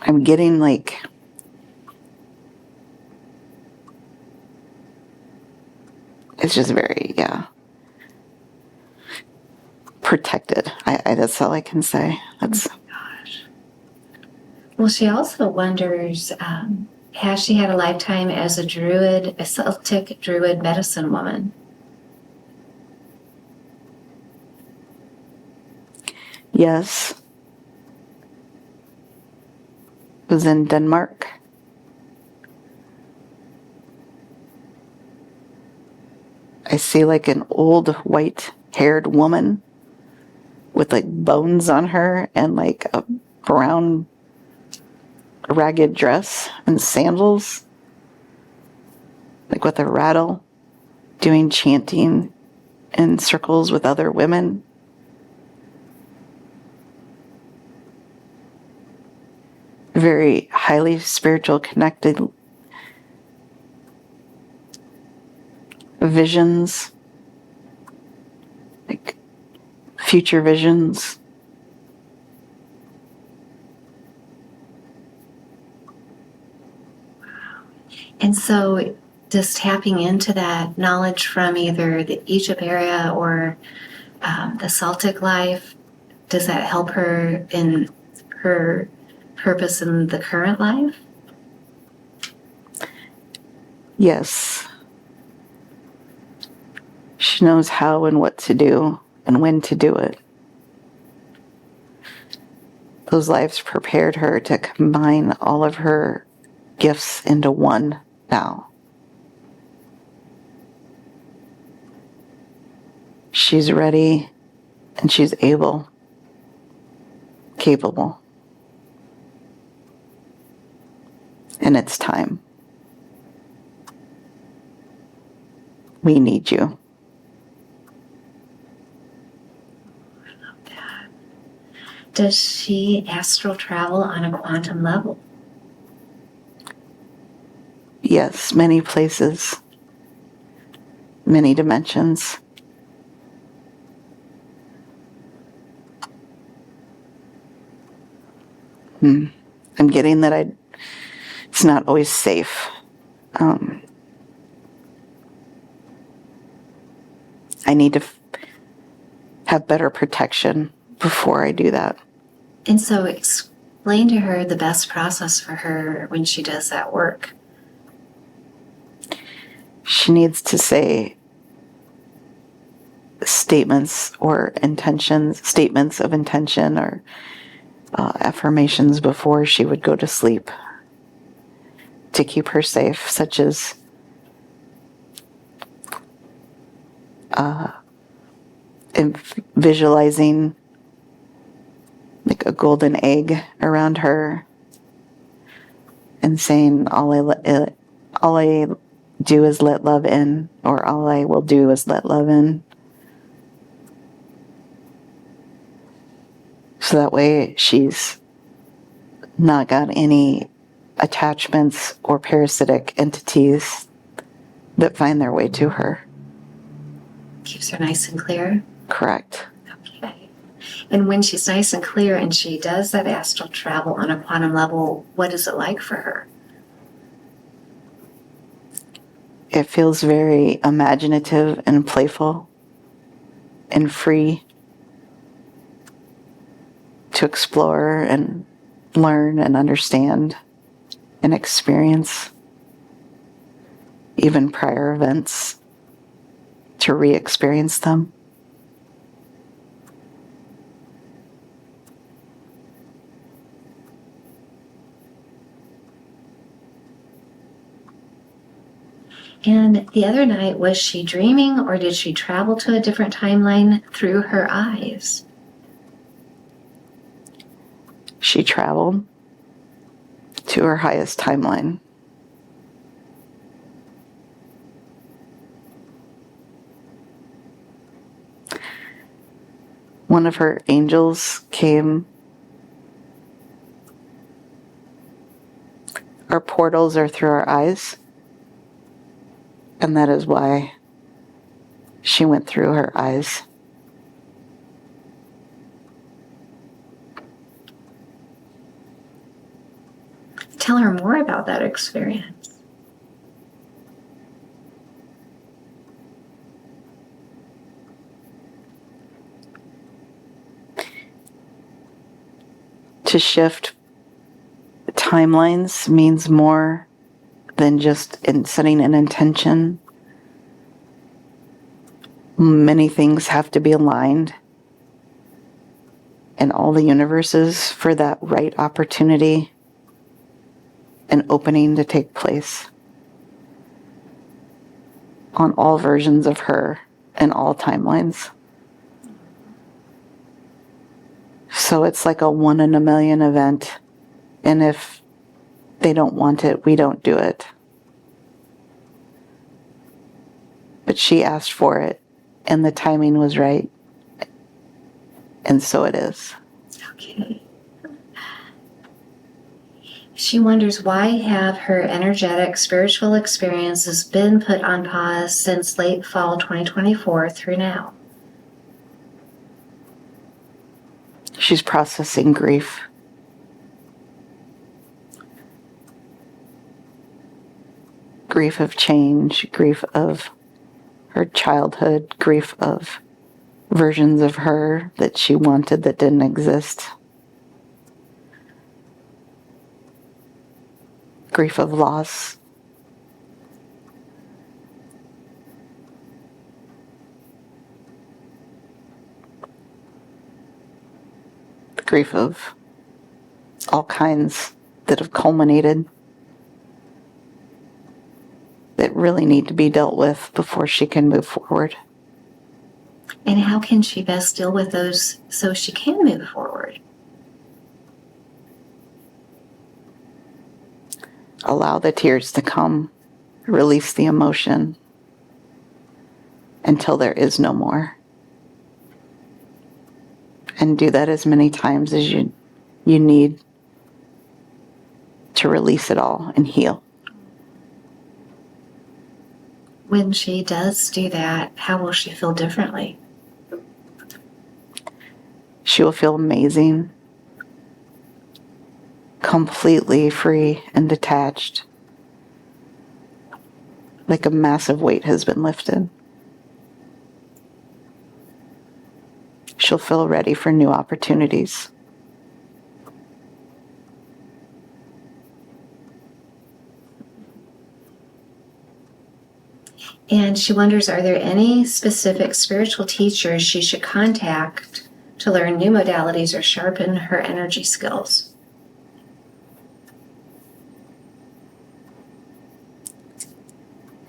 I'm getting it's just very, protected. That's all I can say. That's. Oh gosh. Well, she also wonders, has she had a lifetime as a druid, a Celtic druid medicine woman? Yes. It was in Denmark. I see like an old white-haired woman with like bones on her and like a brown ragged dress and sandals, like with a rattle, doing chanting in circles with other women. Very highly spiritual, connected visions, like future visions. And so just tapping into that knowledge from either the Egypt area or the Celtic life, does that help her in her purpose in the current life? Yes. She knows how and what to do and when to do it. Those lives prepared her to combine all of her gifts into one now. She's ready and she's able, capable. And it's time. We need you. Does she astral travel on a quantum level? Yes, many places, many dimensions. I'm getting that it's not always safe. I need to have better protection before I do that. And so explain to her the best process for her when she does that work. She needs to say statements of intention or affirmations before she would go to sleep to keep her safe, such as visualizing like a golden egg around her and saying, all I do is let love in, or all I will do is let love in. So that way she's not got any attachments or parasitic entities that find their way to her. Keeps her nice and clear? Correct. Okay. And when she's nice and clear and she does that astral travel on a quantum level, what is it like for her? It feels very imaginative and playful and free to explore and learn and understand and experience even prior events, to re-experience them. And the other night, was she dreaming or did she travel to a different timeline through her eyes? She traveled to her highest timeline. One of her angels came. Our portals are through our eyes, and that is why she went through her eyes. Tell her more about that experience. To shift timelines means more than just in setting an intention. Many things have to be aligned. and all the universes for that right opportunity and opening to take place on all versions of her and all timelines. So it's like a 1 in a million event. And if they don't want it, we don't do it. But she asked for it, and the timing was right. And so it is. Okay. She wonders, why have her energetic spiritual experiences been put on pause since late fall 2024 through now? She's processing grief. Grief of change, grief of her childhood, grief of versions of her that she wanted that didn't exist. Grief of loss. Grief of all kinds that have culminated that really need to be dealt with before she can move forward. And how can she best deal with those so she can move forward? Allow the tears to come. Release the emotion until there is no more. And do that as many times as you need to release it all and heal. When she does do that, how will she feel differently? She will feel amazing, completely free and detached, like a massive weight has been lifted. She'll feel ready for new opportunities. And she wonders, are there any specific spiritual teachers she should contact to learn new modalities or sharpen her energy skills?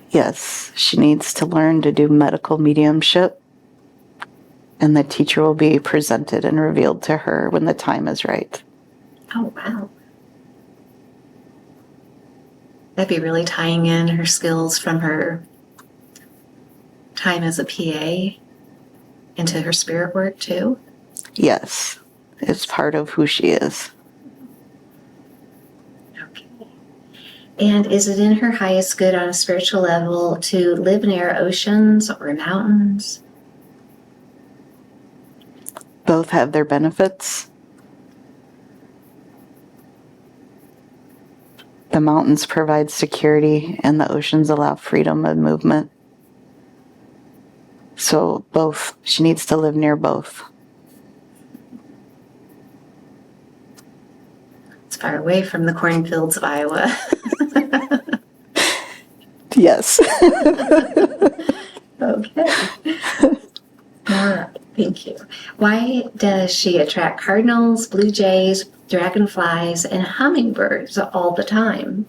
Yes, she needs to learn to do medical mediumship, and the teacher will be presented and revealed to her when the time is right. Oh, wow. That'd be really tying in her skills from her time as a PA into her spirit work too? Yes, it's part of who she is. Okay. And is it in her highest good on a spiritual level to live near oceans or mountains? Both have their benefits. The mountains provide security and the oceans allow freedom of movement. So both, she needs to live near both. It's far away from the cornfields of Iowa. Yes. Okay. All right. Thank you. Why does she attract cardinals, blue jays, dragonflies, and hummingbirds all the time?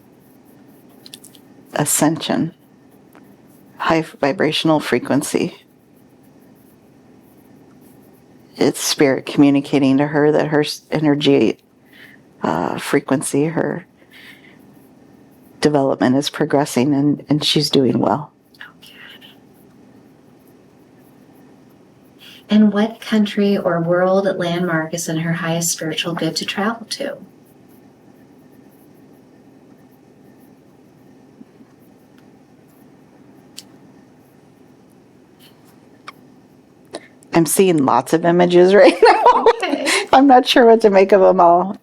Ascension. High vibrational frequency. It's spirit communicating to her that her energy frequency, her development is progressing and she's doing well. Okay. And what country or world landmark is in her highest spiritual good to travel to? I'm seeing lots of images right now. Okay. I'm not sure what to make of them all.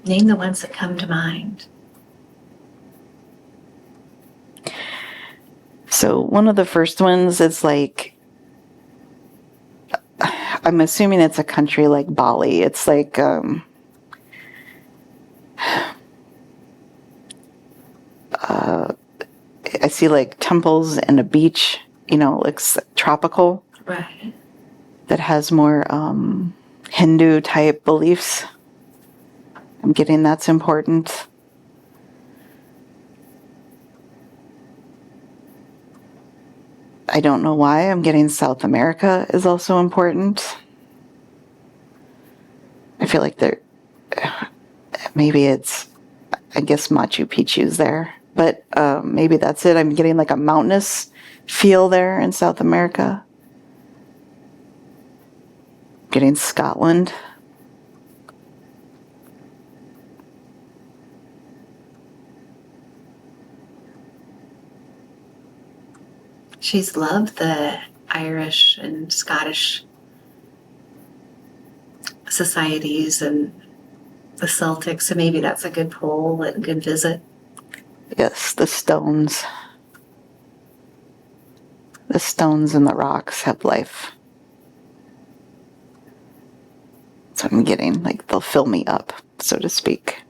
Name the ones that come to mind. So one of the first ones is like, I'm assuming it's a country like Bali. It's like, I see like temples and a beach, you know, looks tropical. Right. that has more Hindu type beliefs. I'm getting that's important. I don't know why I'm getting South America is also important. I feel like maybe it's, I guess Machu Picchu's there, but maybe that's it. I'm getting like a mountainous feel there in South America. Getting Scotland. She's loved the Irish and Scottish societies and the Celtics, so maybe that's a good pull and good visit. Yes, the stones. The stones and the rocks have life. That's what I'm getting. Like, they'll fill me up, so to speak.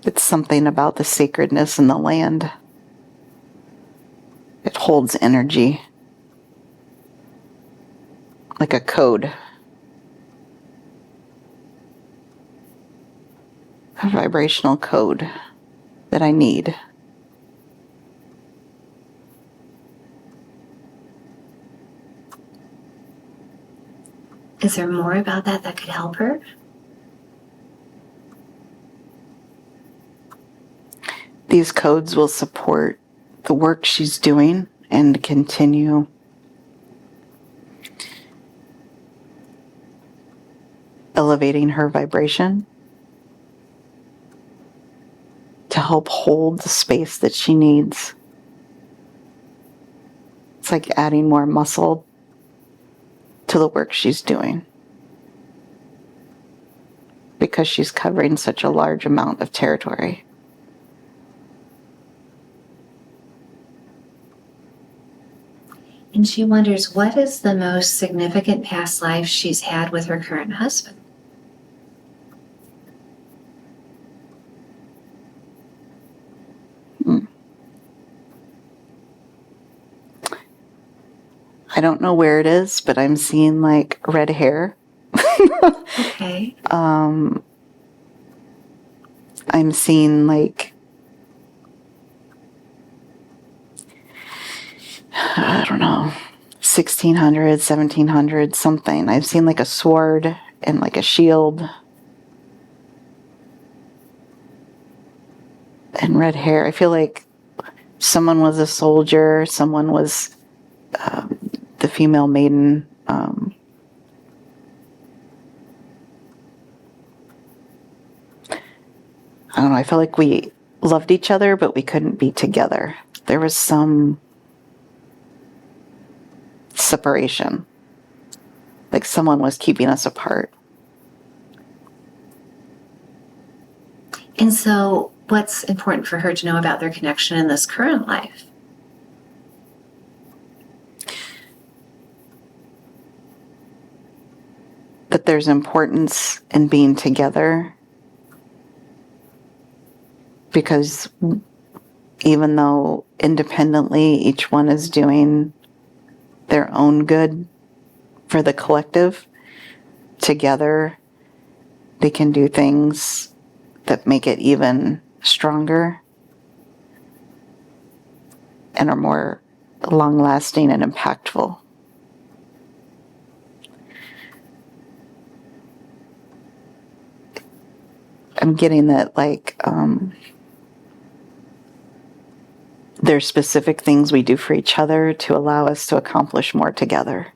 It's something about the sacredness in the land. It holds energy. Like a code. A vibrational code that I need. Is there more about that could help her? These codes will support the work she's doing and continue elevating her vibration to help hold the space that she needs. It's like adding more muscle to the work she's doing because she's covering such a large amount of territory. And she wonders, what is the most significant past life she's had with her current husband? I don't know where it is, but I'm seeing like red hair. Okay. I'm seeing like, I don't know, 1600, 1700, something. I've seen like a sword and like a shield and red hair. I feel like someone was a soldier, someone was the female maiden. I don't know, I felt like we loved each other, but we couldn't be together. There was some separation. Like someone was keeping us apart. And so, what's important for her to know about their connection in this current life? That there's importance in being together. Because even though independently each one is doing their own good for the collective, together they can do things that make it even stronger and are more long-lasting and impactful. I'm getting that, like, there's specific things we do for each other to allow us to accomplish more together.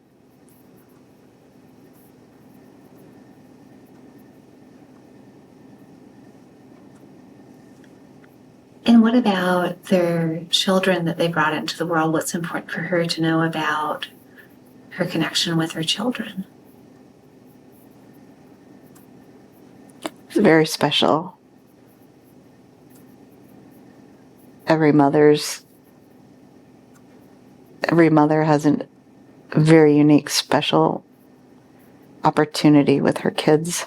And what about their children that they brought into the world? What's important for her to know about her connection with her children? It's very special. Every mother has a very unique, special opportunity with her kids.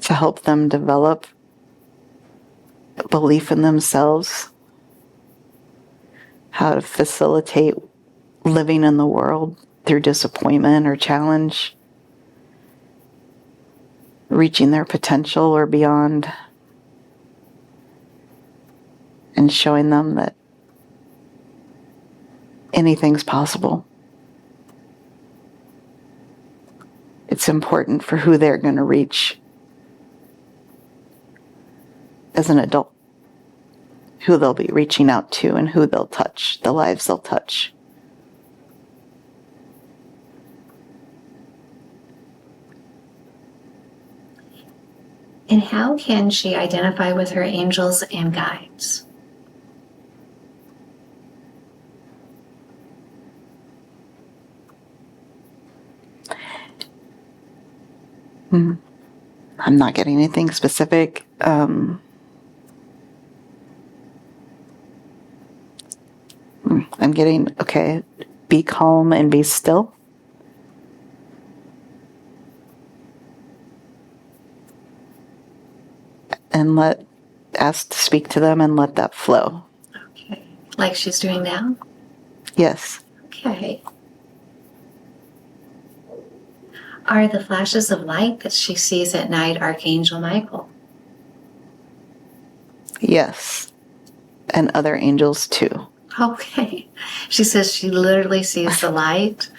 to help them develop belief in themselves, how to facilitate living in the world through disappointment or challenge, reaching their potential or beyond, and showing them that anything's possible. It's important for who they're going to reach as an adult, who they'll be reaching out to and who they'll touch, the lives they'll touch. And how can she identify with her angels and guides? I'm not getting anything specific. I'm getting, okay, be calm and be still. And ask to speak to them and let that flow. Okay. Like she's doing now? Yes. Okay. Are the flashes of light that she sees at night Archangel Michael? Yes. And other angels too. Okay. She says she literally sees the light.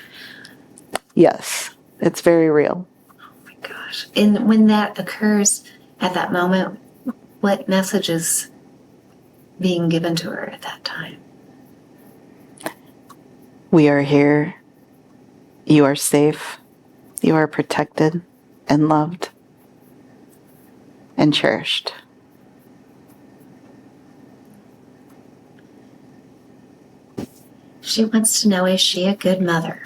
Yes. It's very real. Oh my gosh. And when that occurs at that moment, what message is being given to her at that time? We are here. You are safe. You are protected and loved and cherished. She wants to know, is she a good mother?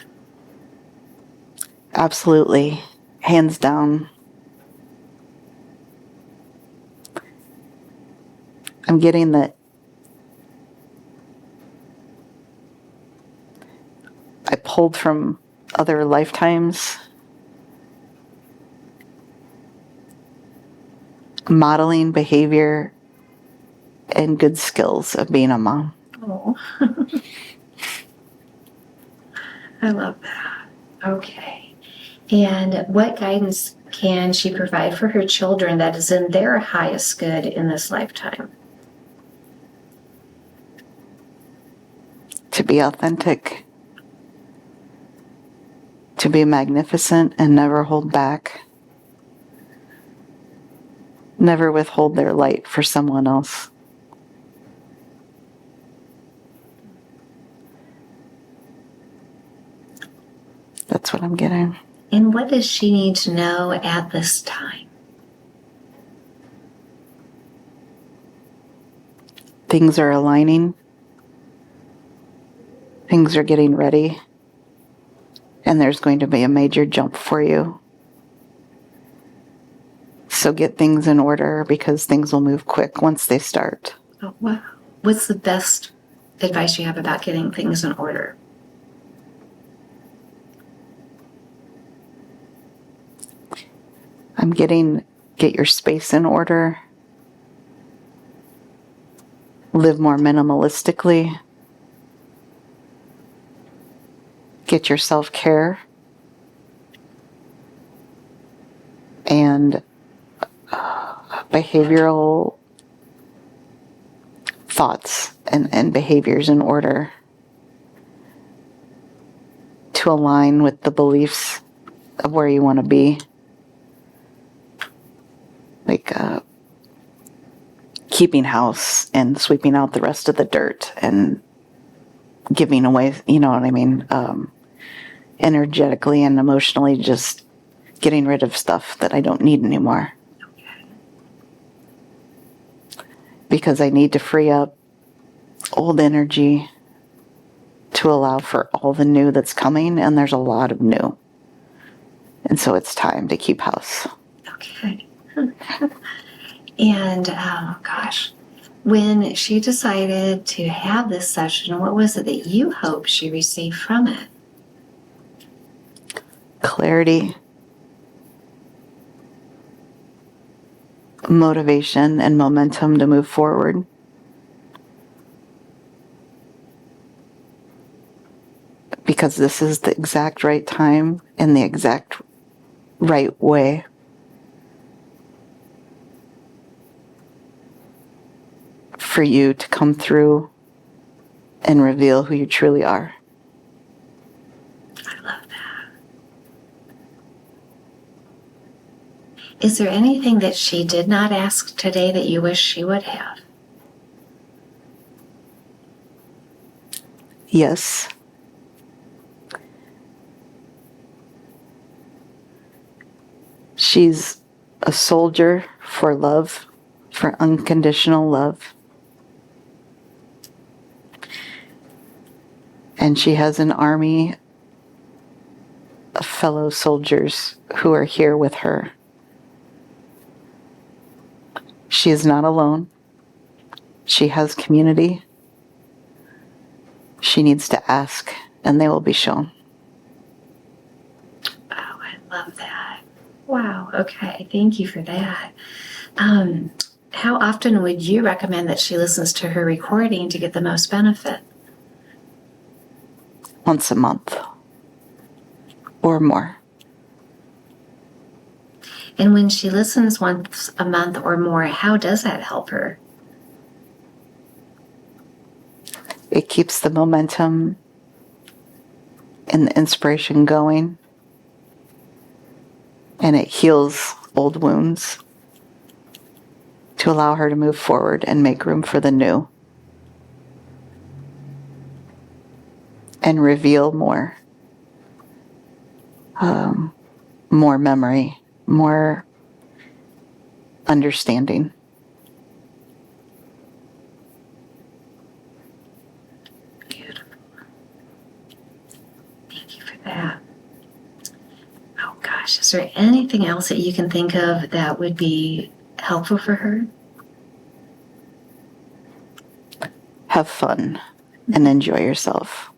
Absolutely. Hands down. I'm getting that I pulled from other lifetimes, modeling behavior and good skills of being a mom. Oh. I love that. Okay. And what guidance can she provide for her children that is in their highest good in this lifetime? To be authentic, to be magnificent and never hold back, never withhold their light for someone else. That's what I'm getting. And what does she need to know at this time? Things are aligning. Things are getting ready. And there's going to be a major jump for you. So get things in order because things will move quick once they start. Oh, wow. What's the best advice you have about getting things in order? I'm getting, get your space in order. Live more minimalistically. Get your self-care. And behavioral thoughts and behaviors in order to align with the beliefs of where you want to be. Like keeping house and sweeping out the rest of the dirt and giving away, you know what I mean, energetically and emotionally, just getting rid of stuff that I don't need anymore. Because I need to free up old energy to allow for all the new that's coming, and there's a lot of new. And so it's time to keep house. Okay. And, oh gosh, when she decided to have this session, what was it that you hoped she received from it? Clarity. motivation and momentum to move forward. Because this is the exact right time and the exact right way. For you to come through and reveal who you truly are. I love that. Is there anything that she did not ask today that you wish she would have? Yes. She's a soldier for love, for unconditional love. And she has an army of fellow soldiers who are here with her. She is not alone. She has community. She needs to ask, and they will be shown. Oh, I love that. Wow. Okay. Thank you for that. How often would you recommend that she listens to her recording to get the most benefit? Once a month or more. And when she listens once a month or more, how does that help her? It keeps the momentum and the inspiration going, and it heals old wounds to allow her to move forward and make room for the new and reveal more. More memory, more understanding. Beautiful. Thank you for that. Oh gosh, is there anything else that you can think of that would be helpful for her? Have fun and enjoy yourself.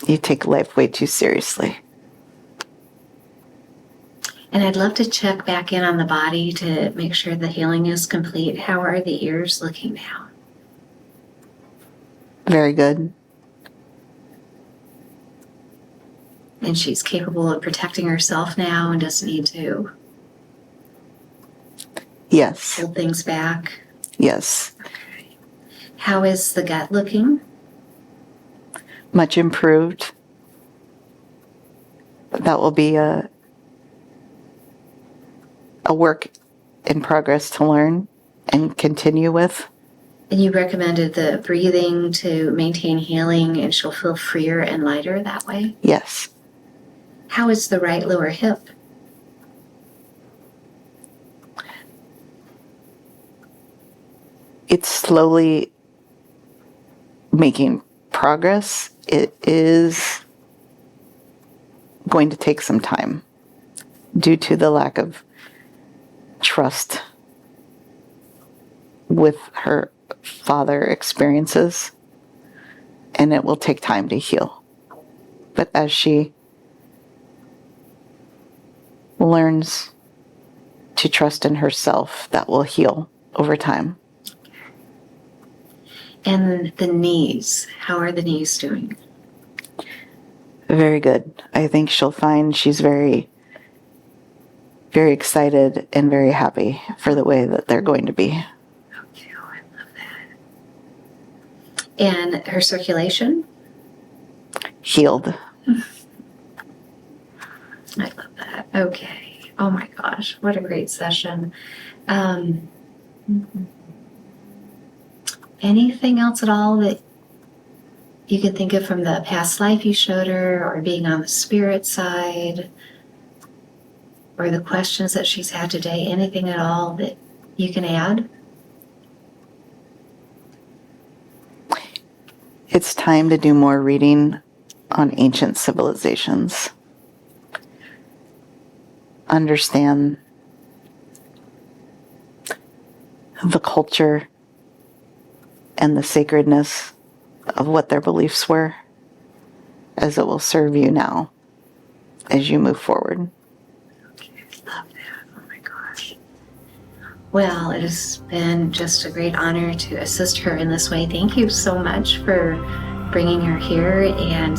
You take life way too seriously. And I'd love to check back in on the body to make sure the healing is complete. How are the ears looking now? Very good. And she's capable of protecting herself now and doesn't need to Yes. hold things back. Yes. Okay. How is the gut looking? Much improved. That will be a work in progress to learn and continue with. And you recommended the breathing to maintain healing, and she'll feel freer and lighter that way? Yes. How is the right lower hip? It's slowly making progress. It is going to take some time due to the lack of trust with her father experiences, and it will take time to heal. But as she learns to trust in herself, that will heal over time. And the knees, how are the knees doing? Very good. I think she'll find she's very, very excited and very happy for the way that they're going to be. Okay, oh, I love that. And her circulation? Healed. I love that. Okay. Oh my gosh, what a great session. Anything else at all that you could think of from the past life you showed her, or being on the spirit side, or the questions that she's had today? Anything at all that you can add? It's time to do more reading on ancient civilizations. Understand the culture and the sacredness of what their beliefs were, as it will serve you now as you move forward. Okay, I love that. Oh my gosh. Well, it has been just a great honor to assist her in this way. Thank you so much for bringing her here and